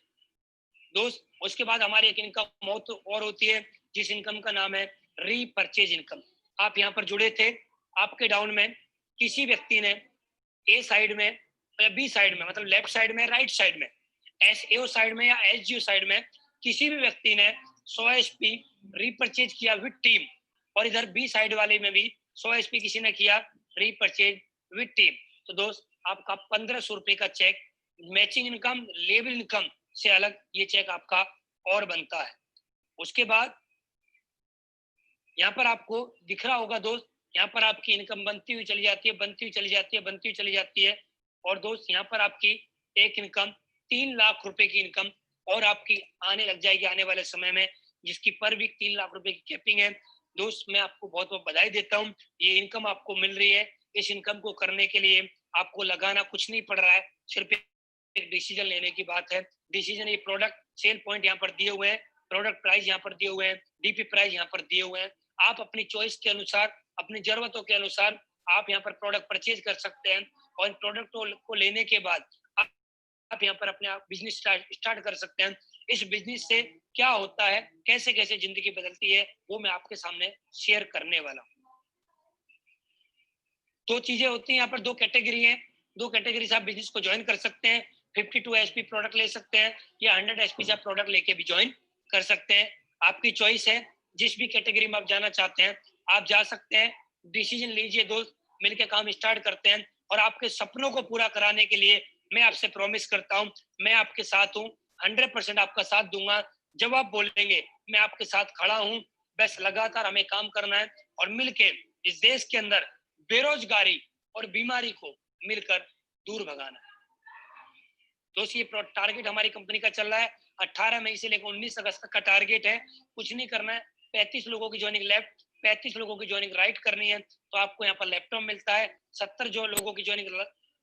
दोस्त। उसके बाद हमारी एक इनकम और होती है जिस इनकम का नाम है रीपरचेज इनकम। आप यहाँ पर जुड़े थे, आपके डाउन में किसी व्यक्ति ने ए साइड में या बी साइड में, मतलब लेफ्ट साइड में, राइट साइड में, एसएओ साइड में या एसजीओ साइड में किसी भी व्यक्ति ने 100 एसपी रीपरचेज किया विद टीम, और इधर बी साइड वाले में भी 100 एसपी किसी ने किया रीपरचेज विद टीम, तो दोस्त आपका 1,500 रुपए का cheque matching income, level income से अलग ये चेक आपका और बनता है। उसके बाद यहाँ पर आपको दिख रहा होगा दोस्त, यहाँ पर आपकी इनकम बनती हुई चली जाती है, बनती हुई चली जाती है, बनती हुई चली जाती है। और दोस्त यहाँ पर आपकी एक इनकम 3 लाख रुपए की इनकम और आपकी आने लग जाएगी आने वाले समय में, जिसकी पर वीक 3 लाख रुपए की कैपिंग है। दोस्त मैं आपको बहुत बहुत बधाई देता हूँ, ये इनकम आपको मिल रही है। इस इनकम को करने के लिए आपको लगाना कुछ नहीं पड़ रहा है, सिर्फ एक डिसीजन लेने की बात है। डिसीजन, ये प्रोडक्ट सेल पॉइंट यहाँ पर दिए हुए हैं, प्रोडक्ट प्राइस यहाँ पर दिए हुए हैं, डीपी प्राइस यहाँ पर दिए हुए हैं। आप अपनी चॉइस के अनुसार, अपनी जरूरतों के अनुसार आप यहाँ पर प्रोडक्ट परचेज कर सकते हैं, और इन प्रोडक्ट को लेने के बाद आप यहाँ पर अपने बिजनेस स्टार्ट कर सकते हैं। इस बिजनेस से क्या होता है, कैसे कैसे जिंदगी बदलती है, वो मैं आपके सामने शेयर करने वाला हूँ। दो चीजें होती हैं यहाँ पर, दो कैटेगरी है, दो कैटेगरी से आप बिजनेस को ज्वाइन कर सकते हैं। 52 एसपी प्रोडक्ट ले सकते हैं या 100 एसपी से आप प्रोडक्ट लेके भी ज्वाइन कर सकते हैं, आपकी चॉइस है। जिस भी कैटेगरी में आप जाना चाहते हैं आप जा सकते हैं। डिसीजन लीजिए दोस्त, मिलकर काम स्टार्ट करते हैं, और आपके सपनों को पूरा कराने के लिए मैं आपसे प्रॉमिस करता हूँ, मैं आपके साथ हूँ, 100% आपका साथ दूंगा। जब आप बोलेंगे मैं आपके साथ खड़ा हूँ। बस लगातार हमें काम करना है और मिलके इस देश के अंदर बेरोजगारी और बीमारी को मिलकर दूर भगाना है। दोस्त ये टारगेट हमारी कंपनी का चल रहा है, 18 मई से लेकर 19 अगस्त तक का टारगेट है। कुछ नहीं करना है, 35 लोगों की ज्वाइनिंग लेफ्ट, 35 लोगों की ज्वाइनिंग राइट करनी है, तो आपको यहाँ पर लैपटॉप मिलता है। 70 जो लोगों की ज्वाइनिंग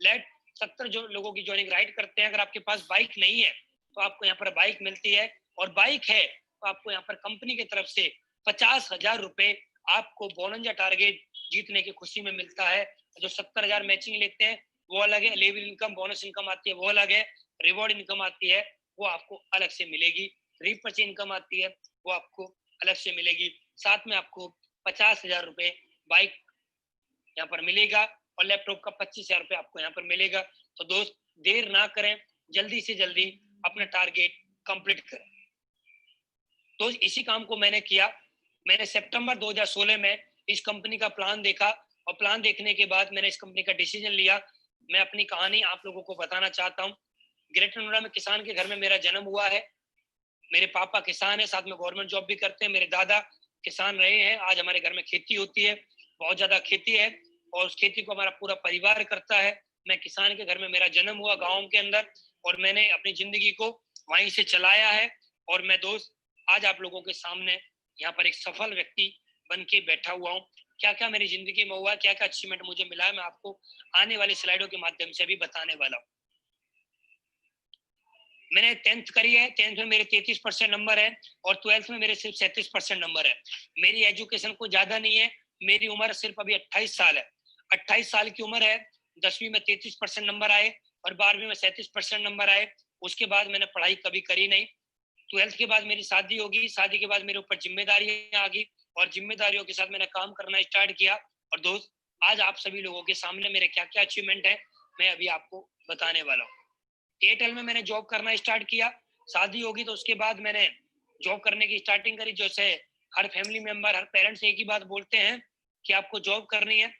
लेफ्ट, 70 जो लोगों की ज्वाइनिंग राइट करते हैं। अगर आपके पास बाइक नहीं है तो आपको यहाँ पर बाइक मिलती है, और बाइक है तो आपको यहाँ पर कंपनी की तरफ से 50,000 रुपए आपको बोनस या टारगेट जीतने की खुशी में मिलता है। जो 70,000 मैचिंग लेते हैं वो अलग है, लेवल इनकम, बोनस इनकम आती है वो अलग है, रिवॉर्ड इनकम आती है वो आपको अलग से मिलेगी, रीपरचेज इनकम आती है वो आपको अलग से मिलेगी। साथ में आपको 50,000 रुपए बाइक यहाँ पर मिलेगा और लैपटॉप का 25,000 रुपये आपको यहाँ पर मिलेगा। तो दोस्त देर ना करें, जल्दी से जल्दी अपना टारगेट कंप्लीट करें। तो इसी काम को मैंने किया। मैंने सितंबर 2016 में इस कंपनी का प्लान देखा और प्लान देखने के बाद मैंने इस कंपनी का डिसीजन लिया। मैं अपनी कहानी आप लोगों को बताना चाहता हूँ। ग्रेटर नोएडा में किसान के घर में मेरा जन्म हुआ है। मेरे पापा किसान है, साथ में गवर्नमेंट जॉब भी करते हैं। मेरे दादा किसान रहे हैं। आज हमारे घर में खेती होती है, बहुत ज्यादा खेती है और उस खेती को हमारा पूरा परिवार करता है। मैं किसान के घर में मेरा जन्म हुआ गाँव के अंदर और मैंने अपनी जिंदगी को वहीं से चलाया है। और मैं दोस्त आज आप लोगों के सामने यहाँ पर एक सफल व्यक्ति बन के बैठा हुआ हूँ। क्या क्या मेरी जिंदगी में हुआ, क्या क्या अचीवमेंट मुझे मिला है, मैं आपको आने वाली स्लाइडों के माध्यम से भी बताने वाला हूँ। मैंने 10th करी है, 10th में मेरे 33% नंबर है और 12th में मेरे सिर्फ 37% नंबर है। मेरी एजुकेशन कोई ज्यादा नहीं है, मेरी उम्र सिर्फ अभी 28 साल है। 28 साल की उम्र है। 10वीं में 33% नंबर आए और 12वीं में 37% नंबर आए। उसके बाद मैंने पढ़ाई कभी करी नहीं। 12th के बाद मेरी शादी होगी, शादी के बाद मेरे ऊपर जिम्मेदारियां आ गई और जिम्मेदारियों के साथ मैंने काम करना स्टार्ट किया। और दोस्त आज आप सभी लोगों के सामने मेरे क्या क्या अचीवमेंट है मैं अभी आपको बताने वाला हूँ। एयरटेल में मैंने जॉब करना स्टार्ट किया। शादी होगी तो उसके बाद मैंने जॉब करने की स्टार्टिंग करी। जैसे हर फैमिली मेंबर, हर पेरेंट्स एक ही बात बोलते हैं कि आपको जॉब करनी है,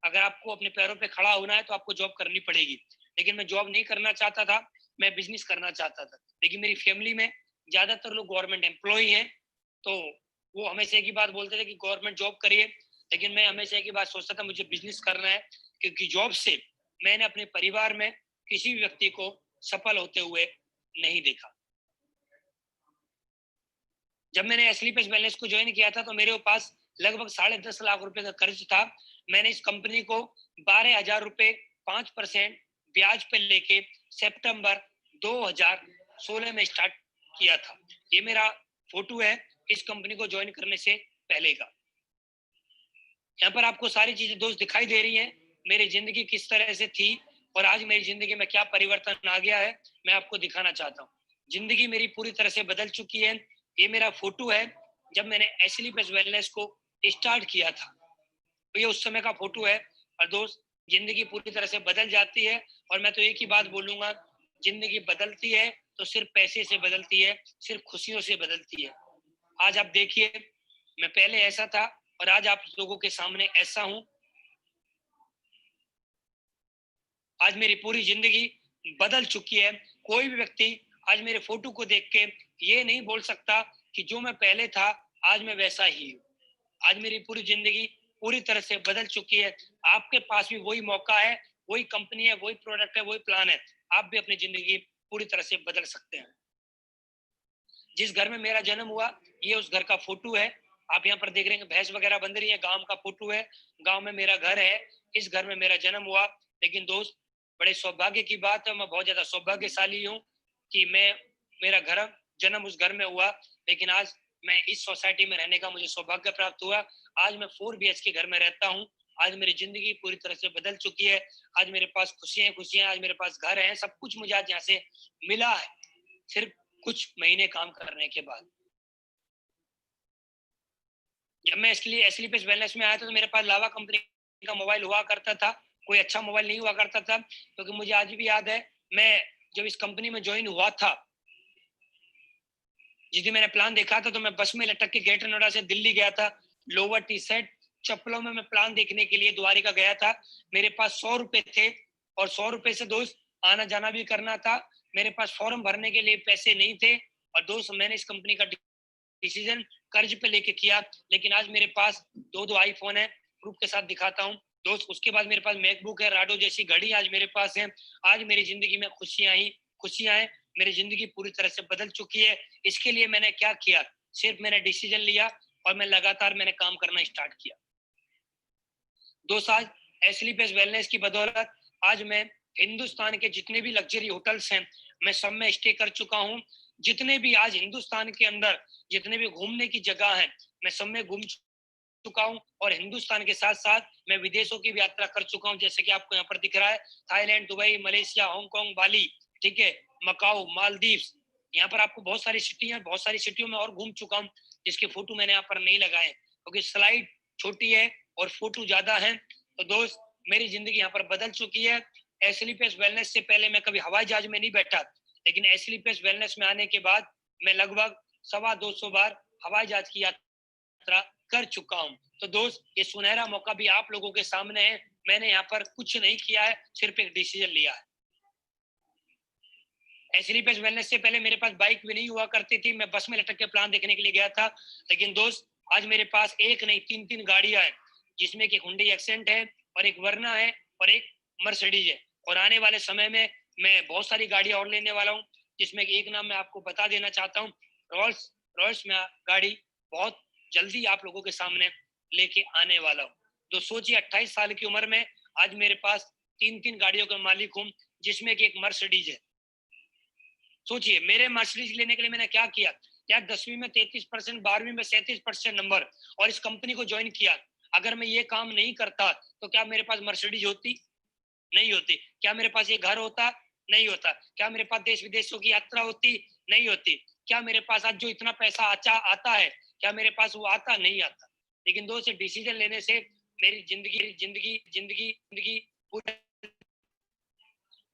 अगर आपको अपने पैरों पे खड़ा होना है तो आपको जॉब करनी पड़ेगी। लेकिन मैं जॉब नहीं करना चाहता था, मैं बिजनेस करना चाहता था। लेकिन मेरी फैमिली में ज्यादातर लोग गवर्नमेंट एम्प्लॉय हैं, तो वो हमेशा एक ही बात बोलते थे कि गवर्नमेंट जॉब करिए। लेकिन मैं हमेशा एक ही बात सोचता था, मुझे बिजनेस करना है, क्योंकि जॉब से मैंने अपने परिवार में किसी भी व्यक्ति को सफल होते हुए नहीं देखा। जब मैंने एसलीपेस वेलनेस को ज्वाइन किया था तो मेरे पास लगभग 10.5 लाख रुपए का कर्ज था। मैंने इस कंपनी को 12,000 रुपए 5% ब्याज पे लेके सितंबर 2016 में स्टार्ट किया था। ये मेरा फोटो है इस कंपनी को ज्वाइन करने से पहले का। यहाँ पर आपको सारी चीजें दोस्त दिखाई दे रही हैं, मेरी जिंदगी किस तरह से थी और आज मेरी जिंदगी में क्या परिवर्तन आ गया है मैं आपको दिखाना चाहता हूँ। जिंदगी मेरी पूरी तरह से बदल चुकी है। ये मेरा फोटो है जब मैंने एसलीपेस वेलनेस को स्टार्ट किया था, तो ये उस समय का फोटो है। और दोस्त जिंदगी पूरी तरह से बदल जाती है और मैं तो एक ही बात बोलूंगा, जिंदगी बदलती है तो सिर्फ पैसे से बदलती है, सिर्फ खुशियों से बदलती है। आज आप देखिए, मैं पहले ऐसा था और आज आप लोगों के सामने ऐसा हूं। आज मेरी पूरी जिंदगी बदल चुकी है। कोई भी व्यक्ति आज मेरे फोटो को देख के ये नहीं बोल सकता कि जो मैं पहले था आज मैं वैसा ही हूँ। आज मेरी पूरी जिंदगी पूरी तरह से बदल चुकी है। आपके पास भी वही मौका है, वही कंपनी है, वही प्रोडक्ट है, वही प्लान है। आप भी अपनी जिंदगी पूरी तरह से बदल सकते हैं। जिस घर में मेरा जन्म हुआ ये उस घर का फोटो है। आप यहाँ पर देख रहे हैं भैंस वगैरह बंध रही है, गांव का फोटो है। गांव में मेरा घर है, इस घर में मेरा जन्म हुआ। लेकिन दोस्त बड़े सौभाग्य की बात है, मैं बहुत ज्यादा सौभाग्यशाली हूँ कि मेरा घर जन्म उस घर में हुआ। लेकिन आज मैं इस सोसाइटी में रहने का मुझे सौभाग्य प्राप्त हुआ। आज मैं 4 BHK घर में रहता हूँ। आज मेरी जिंदगी पूरी तरह से बदल चुकी है। आज मेरे पास खुशियां, आज मेरे पास घर है, सब कुछ मुझे आज यहाँ से मिला है सिर्फ कुछ महीने काम करने के बाद। जब मैं इसलिए एसलीपेस वेलनेस में आया था तो मेरे पास लावा कंपनी का मोबाइल हुआ करता था, कोई अच्छा मोबाइल नहीं हुआ करता था। क्योंकि मुझे आज भी याद है, मैं जब इस कंपनी में ज्वाइन हुआ था, जिस दिन मैंने प्लान देखा था तो मैं बस में लटक के ग्रेटर नोएडा से दिल्ली गया था। लोवर टी शर्ट चप्पलों में मैं प्लान देखने के लिए द्वारिका गया था। मेरे पास 100 रुपए थे और 100 रुपए से दोस्त आना जाना भी करना था। मेरे पास फॉर्म भरने के लिए पैसे नहीं थे और दोस्त मैंने इस कंपनी का डिसीजन कर्ज पे लेके किया। लेकिन आज मेरे पास दो आईफोन है, प्रूफ के साथ दिखाता हूँ दोस्त। उसके बाद मेरे पास मैकबुक है, राडो जैसी घड़ी आज मेरे पास है। आज मेरी जिंदगी में खुशियां हैं। मेरी जिंदगी पूरी तरह से बदल चुकी है। इसके लिए मैंने क्या किया, सिर्फ मैंने डिसीजन लिया और मैं लगातार मैंने काम करना स्टार्ट किया। दोस्त आज एसलीपेस वेलनेस की बदौलत आज मैं हिंदुस्तान के जितने भी लग्जरी होटल्स हैं मैं सब में स्टे कर चुका हूँ। जितने भी आज हिंदुस्तान के अंदर जितने भी घूमने की जगह हैं मैं सब में घूम चुका हूँ। और हिंदुस्तान के साथ साथ मैं विदेशों की भी यात्रा कर चुका हूँ, जैसे कि आपको यहाँ पर दिख रहा है थाईलैंड, दुबई, मलेशिया, हांगकांग, बाली, ठीक है, मकाऊ, मालदीव्स। यहाँ पर आपको बहुत सारी सिटी है, बहुत सारी सिटियों में और घूम चुका हूँ जिसके फोटो मैंने यहाँ पर नहीं लगाए क्योंकि स्लाइड छोटी है और फोटो ज्यादा है। तो दोस्त मेरी जिंदगी यहाँ पर बदल चुकी है। एसलीपीएस वेलनेस से पहले मैं कभी हवाई जहाज में नहीं बैठा, लेकिन एसलीपीएस वेलनेस में आने के बाद मैं लगभग 250 बार हवाई जहाज की यात्रा कर चुका हूँ। तो दोस्त ये सुनहरा मौका भी आप लोगों के सामने है। मैंने यहाँ पर कुछ नहीं किया है, सिर्फ एक डिसीजन लिया है। एसलीपीएस वेलनेस से पहले मेरे पास बाइक भी नहीं हुआ करती थी, मैं बस में लटक के प्लान देखने के लिए गया था। लेकिन दोस्त आज मेरे पास एक नहीं 3 गाड़ियां हैं, जिसमें कि हुंडई एक्सेंट है और एक वर्ना है और एक मर्सिडीज है। और आने वाले समय में मैं बहुत सारी गाड़ियां और लेने वाला हूँ, जिसमें कि एक नाम मैं आपको बता देना चाहता हूँ, रोल्स रॉयस में गाड़ी बहुत जल्दी आप लोगों के सामने लेके आने वाला हूँ। तो सोचिए 28 साल की उम्र में आज मेरे पास 3 गाड़ियों का मालिक हूँ, जिसमें कि एक मर्सिडीज है। सोचिए मेरे मर्सिडीज लेने के लिए मैंने क्या किया, क्या 10वीं में 33%, 12वीं में 37% नंबर और इस कंपनी को ज्वाइन किया। अगर मैं ये काम नहीं करता तो क्या मेरे पास मर्सिडीज होती? नहीं होती। क्या मेरे पास ये घर होता? नहीं होता। क्या मेरे पास देश विदेशों की यात्रा होती? नहीं होती। क्या मेरे पास आज जो इतना पैसा आता है, क्या मेरे पास वो आता? नहीं आता। लेकिन दोस्त डिसीजन लेने से मेरी जिंदगी जिंदगी जिंदगी जिंदगी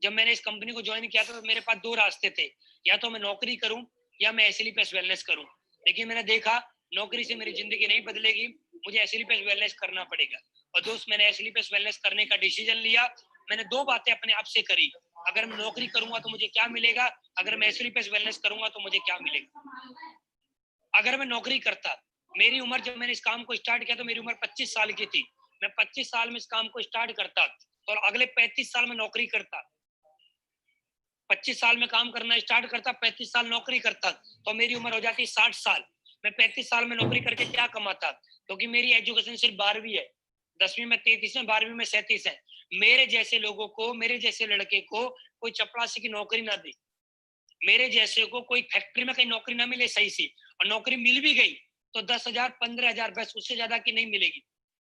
जब मैंने इस कंपनी को ज्वाइन किया तो मेरे पास 2 रास्ते थे, या तो मैं नौकरी करूं या मैं एसलीपीएस वेलनेस करूं। लेकिन मैंने देखा नौकरी से मेरी जिंदगी नहीं बदलेगी, मुझे एसलीपीएस वेलनेस करना पड़ेगा। और दोस्त मैंने एसलीपीएस वेलनेस करने का डिसीजन लिया। मैंने 2 बातें अपने आप से करी, अगर मैं नौकरी करूंगा तो मुझे क्या मिलेगा, अगर मैं एसलीपीएस वेलनेस करूंगा तो मुझे क्या मिलेगा। अगर मैं नौकरी करता, मेरी उम्र जब मैंने इस काम को स्टार्ट किया तो मेरी उम्र 25 साल की थी, मैं 25 साल में इस काम को स्टार्ट करता और अगले 35 साल में नौकरी करता, 25 साल में काम करना स्टार्ट करता, 35 साल नौकरी करता, तो मेरी उम्र हो जाती 60 साल। मैं 35 साल में नौकरी करके क्या कमाता, क्योंकि मेरी एजुकेशन सिर्फ 12वीं है, 10वीं में 33 है, 12वीं में 37 है। मेरे जैसे लोगों को, मेरे जैसे लड़के को कोई चपरासी की नौकरी ना दी, मेरे जैसे को कोई फैक्ट्री में कहीं नौकरी ना मिले सही सी, और नौकरी मिल भी गई तो 10,000 15,000 बस, उससे ज्यादा की नहीं मिलेगी।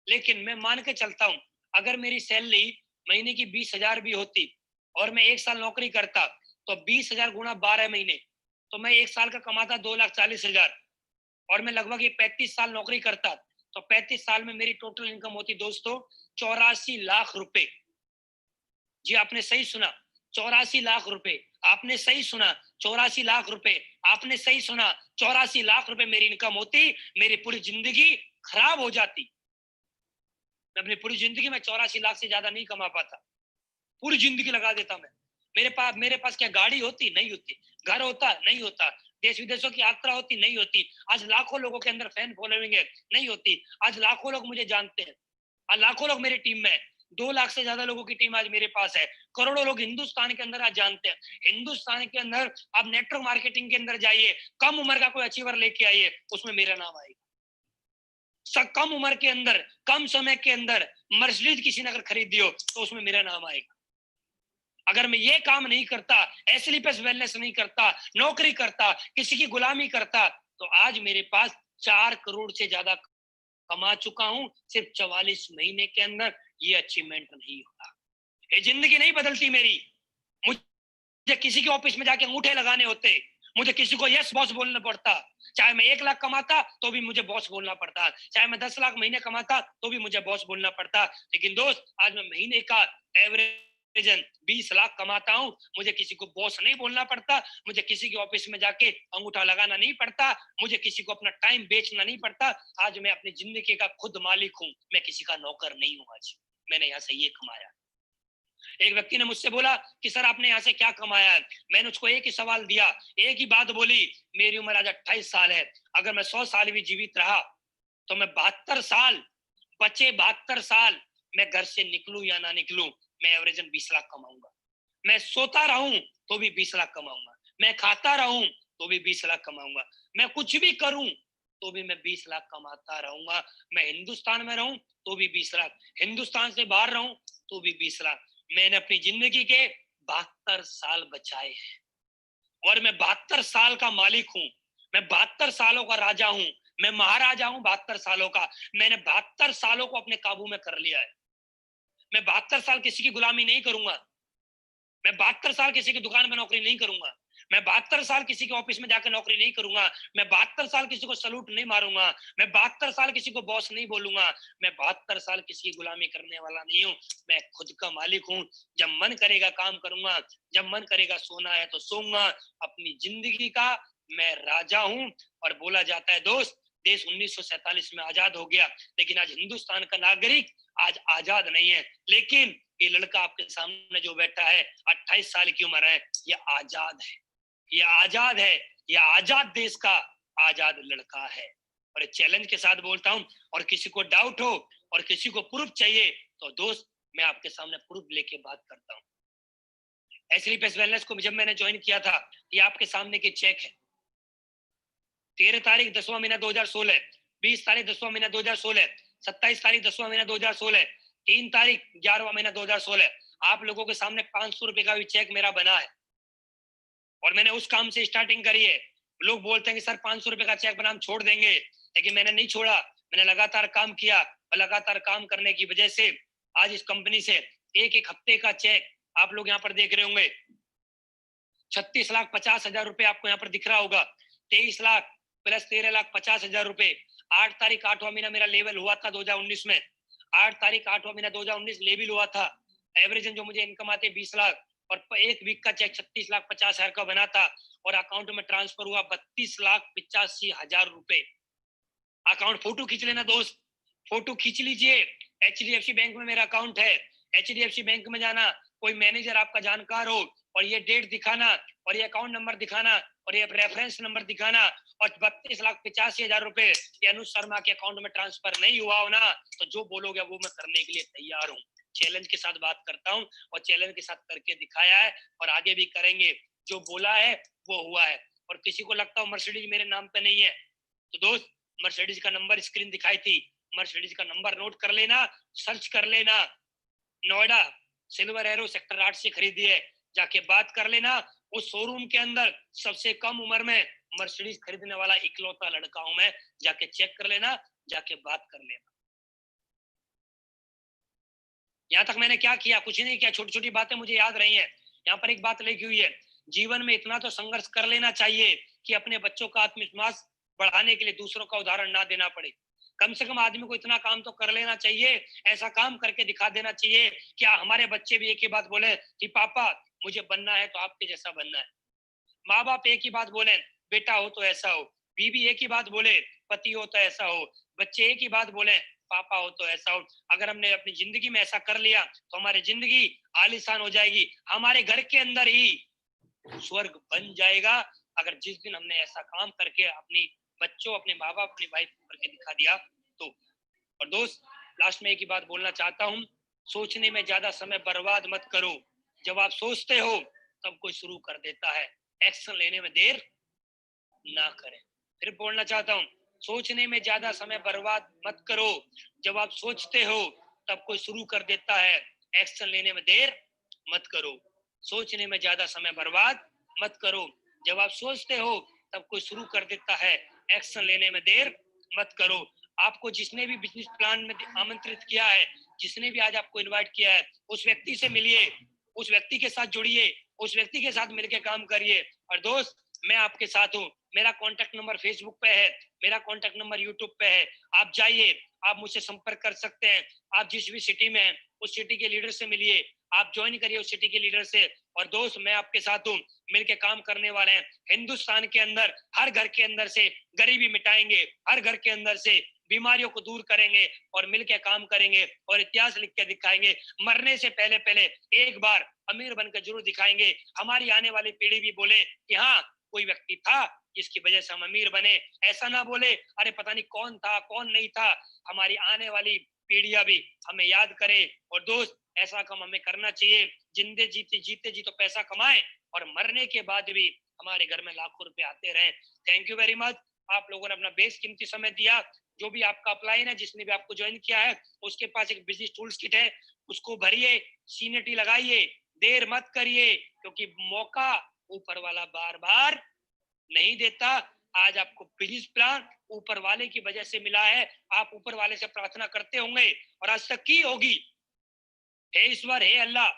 लेकिन मैं मान के चलता हूँ अगर मेरी सैलरी महीने की 20,000 भी होती और मैं 1 साल नौकरी करता तो 20,000 गुणा 12 महीने, तो मैं 1 साल का कमाता 2,40,000, और मैं लगभग ये 35 साल नौकरी करता तो 35 साल में मेरी टोटल इनकम होती दोस्तों 84 लाख रुपए। जी आपने सही सुना, 84 लाख रुपए। आपने सही सुना, 84 लाख रुपए। आपने सही सुना, 84 लाख रुपए मेरी इनकम होती, मेरी पूरी जिंदगी खराब हो जाती। मैं अपनी पूरी जिंदगी में 84 लाख से ज्यादा नहीं कमा पाता, पूरी जिंदगी लगा देता मैं। मेरे पास क्या गाड़ी होती? नहीं होती। घर होता? नहीं होता। देश विदेशों की यात्रा होती? नहीं होती। आज लाखों लोगों के अंदर फैन फॉलोइंग है? नहीं होती। आज लाखों लोग मुझे जानते हैं, आज लाखों लोग मेरी टीम में है, 2 लाख से ज्यादा लोगों की टीम आज मेरे पास है, करोड़ों लोग हिंदुस्तान के अंदर आज जानते हैं। हिंदुस्तान के अंदर आप नेटवर्क मार्केटिंग के अंदर जाइए, कम उम्र का कोई अचीवर लेके आइए, उसमें मेरा नाम आएगा। कम उम्र के अंदर, कम समय के अंदर मर्सिडीज किसी ने अगर खरीदी हो तो उसमें मेरा नाम आएगा। अगर मैं ये काम नहीं करता, एसलीपीएस वेलनेस नहीं करता, नौकरी करता, किसी की गुलामी करता, तो आज मेरे पास 4 करोड़ से ज्यादा कमा चुका हूं सिर्फ 44 महीने के अंदर। ये अचीवमेंट नहीं होता, ये जिंदगी नहीं बदलती मेरी। मुझे किसी के ऑफिस में जाके अंगूठे लगाने होते, मुझे किसी को यस बॉस बोलना पड़ता, चाहे मैं 1 लाख कमाता तो भी मुझे बॉस बोलना पड़ता, चाहे मैं 10 लाख महीने कमाता तो भी मुझे बॉस बोलना पड़ता। लेकिन दोस्त आज मैं महीने का एवरेज 20 लाख कमाता हूं, मुझे किसी को बॉस नहीं बोलना पड़ता, मुझे किसी के ऑफिस में जाके अंगूठा लगाना नहीं पड़ता, मुझे किसी को अपना टाइम बेचना नहीं पड़ता। आज मैं अपनी जिंदगी का खुद मालिक हूं, मैं किसी का नौकर नहीं हूं। आज मैंने यहाँ से ये कमाया। एक व्यक्ति ने मुझसे बोला कि सर आपने यहाँ से क्या कमाया है? मैंने उसको एक ही सवाल दिया, एक ही बात बोली, मेरी उम्र आज 28 साल है, अगर मैं 100 साल भी जीवित रहा तो मैं 72 साल, बचे 72 साल, मैं घर से निकलूं या ना निकलूं, मैं एवरेजन 20 लाख कमाऊंगा। मैं सोता रहूं तो भी 20 लाख कमाऊंगा, मैं खाता रहूं तो भी 20 लाख कमाऊंगा, मैं कुछ भी करूं तो भी मैं 20 लाख कमाता रहूंगा। मैं हिंदुस्तान में रहूं तो भी 20 लाख, हिंदुस्तान से बाहर रहूं तो भी 20 लाख। मैंने अपनी जिंदगी के 72 साल बचाए हैं और मैं 72 साल का मालिक हूं, मैं 72 सालों का राजा हूं, मैं महाराजा हूं 72 सालों का। मैंने 72 सालों को अपने काबू में कर लिया है। मैं 72 साल किसी की गुलामी नहीं करूंगा, मैं 72 साल किसी की दुकान में नौकरी नहीं करूंगा, मैं 72 साल किसी के ऑफिस में जाकर नौकरी नहीं करूंगा, मैं 72 साल किसी को सलूट नहीं मारूंगा, मैं 72 साल किसी को बॉस नहीं बोलूंगा, मैं 72 साल किसी की गुलामी करने वाला नहीं हूँ। मैं खुद का मालिक हूँ। जब मन करेगा काम करूंगा, जब मन करेगा सोना है तो सोऊंगा। अपनी जिंदगी का मैं राजा हूँ। और बोला जाता है दोस्त, देश 1947 में आजाद हो गया, लेकिन आज हिंदुस्तान का नागरिक आज आजाद नहीं है। लेकिन ये लड़का आपके सामने जो बैठा है, 28 साल की उम्र है, ये आजाद है, ये आजाद है, ये आजाद देश का आजाद लड़का है। और चैलेंज के साथ बोलता हूं, और किसी को डाउट हो और किसी को प्रूफ चाहिए तो दोस्त मैं आपके सामने प्रूफ लेके बात करता हूं। एसलीपीएस वेलनेस को जब मैंने ज्वाइन किया था, ये आपके सामने के चेक है। 13 तारीख 10वां महीना 2016, 20 तारीख 10वां महीना 2016, 27 तारीख 10वां महीना 2016, 3 तारीख 11वां महीना 2016। आप लोगों के सामने 500 रुपए का भी चेक मेरा बना है और मैंने उस काम से स्टार्टिंग करी है। लोग बोलते हैं कि सर 500 रुपए का चेक बना हम छोड़ देंगे, लेकिन मैंने नहीं छोड़ा। मैंने लगातार काम किया और लगातार काम करने की वजह से आज इस कंपनी से एक एक हफ्ते का चेक आप लोग यहाँ पर देख रहे होंगे। 36,50,000 रुपए आपको यहाँ पर दिख रहा होगा। 23 लाख प्लस 13,50,000 रुपए। 8 तारीख 8वां महीना मेरा लेवल हुआ था 2019 में। 8 तारीख 8वां महीना 2019 लेवल हुआ था। एवरेज जो मुझे इनकम आते 20 लाख और एक वीक का चेक 36,50,000 का बना था और अकाउंट में ट्रांसफर हुआ 32,85,000 रुपए। अकाउंट फोटो खींच लेना दोस्त, फोटो खींच लीजिए। HDFC बैंक में मेरा अकाउंट है। HDFC बैंक में जाना, कोई मैनेजर आपका जानकार हो और ये डेट दिखाना और ये अकाउंट नंबर दिखाना और ये रेफरेंस नंबर दिखाना और 32,85,000 रुपए ये अनुज शर्मा के अकाउंट में ट्रांसफर नहीं हुआ हो ना, तो जो बोलोगे वो मैं करने के लिए तैयार हूँ। चैलेंज के साथ बात करता हूँ और चैलेंज के साथ करके दिखाया है और आगे भी करेंगे। जो बोला है वो हुआ है। और किसी को लगता हो मर्सिडीज मेरे नाम पे नहीं है, तो दोस्त मर्सिडीज का नंबर स्क्रीन दिखाई थी, मर्सिडीज का नंबर नोट कर लेना, सर्च कर लेना। नोएडा सिल्वर एरो सेक्टर 8 से खरीदी है, जाके बात कर लेना। उस शोरूम के अंदर सबसे कम उम्र में मर्सिडीज खरीदने वाला इकलौता लड़का हूं मैं। जाके चेक कर लेना, जाके बात कर लेना। यहाँ तक मैंने क्या किया, कुछ नहीं किया, छोटी छोटी बातें मुझे याद रही हैं। यहाँ पर एक बात लिखी हुई है, जीवन में इतना तो संघर्ष कर लेना चाहिए कि अपने बच्चों का आत्मविश्वास बढ़ाने के लिए दूसरों का उदाहरण ना देना पड़े। कम से कम आदमी को इतना काम तो कर लेना चाहिए, ऐसा काम करके दिखा देना चाहिए कि हमारे बच्चे भी एक ही बात बोले कि पापा मुझे बनना है तो आपके जैसा बनना है। माँ बाप एक ही बात बोले, बेटा हो तो ऐसा हो। बीवी एक ही बात बोले, पति हो तो ऐसा हो। बच्चे एक ही बात बोले, पापा हो तो ऐसा हो। अगर हमने अपनी जिंदगी में ऐसा कर लिया तो हमारी जिंदगी आलीशान हो जाएगी, हमारे घर के अंदर ही स्वर्ग बन जाएगा। अगर जिस दिन हमने ऐसा काम करके अपनी बच्चों, अपने माँ बाप, अपनी वाइफ को करके दिखा दिया तो। और दोस्त लास्ट में एक ही बात बोलना चाहता हूँ, सोचने में ज्यादा समय बर्बाद मत करो। जब आप सोचते हो तब कोई शुरू कर देता है, एक्शन लेने में देर ना करें। फिर बोलना चाहता हूँ, सोचने में ज्यादा समय बर्बाद मत करो। जब आप सोचते हो तब कोई शुरू कर देता है, एक्शन लेने में देर मत करो। सोचने में ज्यादा समय बर्बाद मत करो। जब आप सोचते हो तब कोई शुरू कर देता है, एक्शन लेने में देर मत करो। आपको जिसने भी बिजनेस प्लान में आमंत्रित किया है, जिसने भी आज आपको इनवाइट किया है, उस व्यक्ति से मिलिए, उस व्यक्ति के साथ जुड़िए, उस व्यक्ति के साथ मिलकर काम करिए। और दोस्त मैं आपके साथ हूँ। मेरा कॉन्टेक्ट नंबर फेसबुक पे है, मेरा कॉन्टेक्ट नंबर यूट्यूब पे है। आप जाइए, आप मुझसे संपर्क कर सकते हैं। आप जिस भी सिटी में हैं उस सिटी के लीडर से मिलिए, आप ज्वाइन करिए उस सिटी के लीडर से। और दोस्त मैं आपके साथ हूँ, मिलके काम करने वाले हैं। हिंदुस्तान के अंदर हर घर के अंदर से गरीबी मिटाएंगे, हर घर के अंदर से बीमारियों को दूर करेंगे और मिलके काम करेंगे और इतिहास लिख के दिखाएंगे। मरने से पहले पहले एक बार अमीर बनकर जरूर दिखाएंगे, हमारी आने वाली पीढ़ी भी बोले कि हाँ कोई व्यक्ति था जिसकी वजह से हम अमीर बने। ऐसा ना बोले अरे पता नहीं कौन था कौन नहीं था। हमारी आने वाली पीढ़ियां भी हमें याद करे। और दोस्त ऐसा काम हमें करना चाहिए, जिंदे जीते जीते जी तो पैसा कमाए और मरने के बाद भी हमारे घर में लाखों रुपए आते रहे। थैंक यू वेरी मच, आप लोगों ने अपना बेशकीमती समय दिया। जो भी आपका अपलाइन है, जिसने भी आपको ज्वाइन किया है, उसके पास एक बिजनेस टूल्स किट है, उसको भरिए, सीनेटी लगाइए, देर मत करिए, क्योंकि मौका ऊपर वाला बार बार नहीं देता। आज आपको बिजनेस प्लान ऊपर वाले की वजह से मिला है। आप ऊपर वाले से प्रार्थना करते होंगे और आज तक की होगी, हे ईश्वर, हे अल्लाह,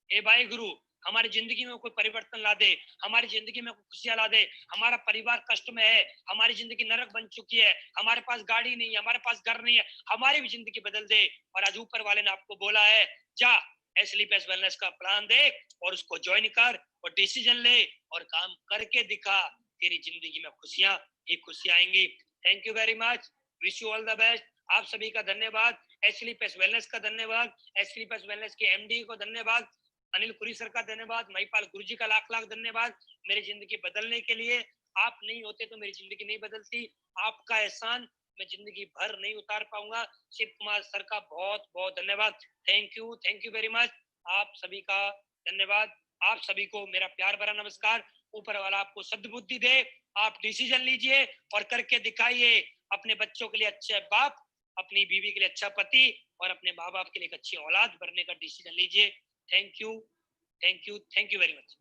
हे भाई गुरु, हमारी जिंदगी में कोई परिवर्तन ला दे, हमारी जिंदगी में कोई खुशियां ला दे। हमारा परिवार कष्ट में है, हमारी जिंदगी नरक बन चुकी है, हमारे पास गाड़ी नहीं है, हमारे पास घर नहीं है, हमारी भी जिंदगी बदल दे। और आज ऊपर वाले ने आपको बोला है, जा स्लीप एस वेलनेस का प्लान देख और उसको ज्वाइन कर और डिसीजन ले और काम करके दिखा। तेरी जिंदगी में खुशियां ही खुशियां आएंगी। Thank you very much, wish you all the best. आप सभी का धन्यवाद, स्लीप एस वेलनेस का धन्यवाद, स्लीप एस वेलनेस के एमडी को धन्यवाद, अनिल पुरी सर का धन्यवाद, महिपाल गुरुजी का लाख लाख धन्यवाद मेरी जिंदगी बदलने के लिए। आप नहीं होते तो मेरी जिंदगी नहीं बदलती। आपका एहसान मैं जिंदगी भर नहीं उतार पाऊंगा। शिव कुमार सर का बहुत बहुत धन्यवाद। Thank you very much. आप सभी का धन्यवाद। आप सभी को मेरा प्यार भरा नमस्कार। ऊपर वाला आपको सद्बुद्धि दे, आप डिसीजन लीजिए और करके दिखाइए। अपने बच्चों के लिए अच्छे बाप, अपनी बीवी के लिए अच्छा पति और अपने माँ बाप के लिए एक अच्छी औलाद बनने का डिसीजन लीजिए। Thank you very much.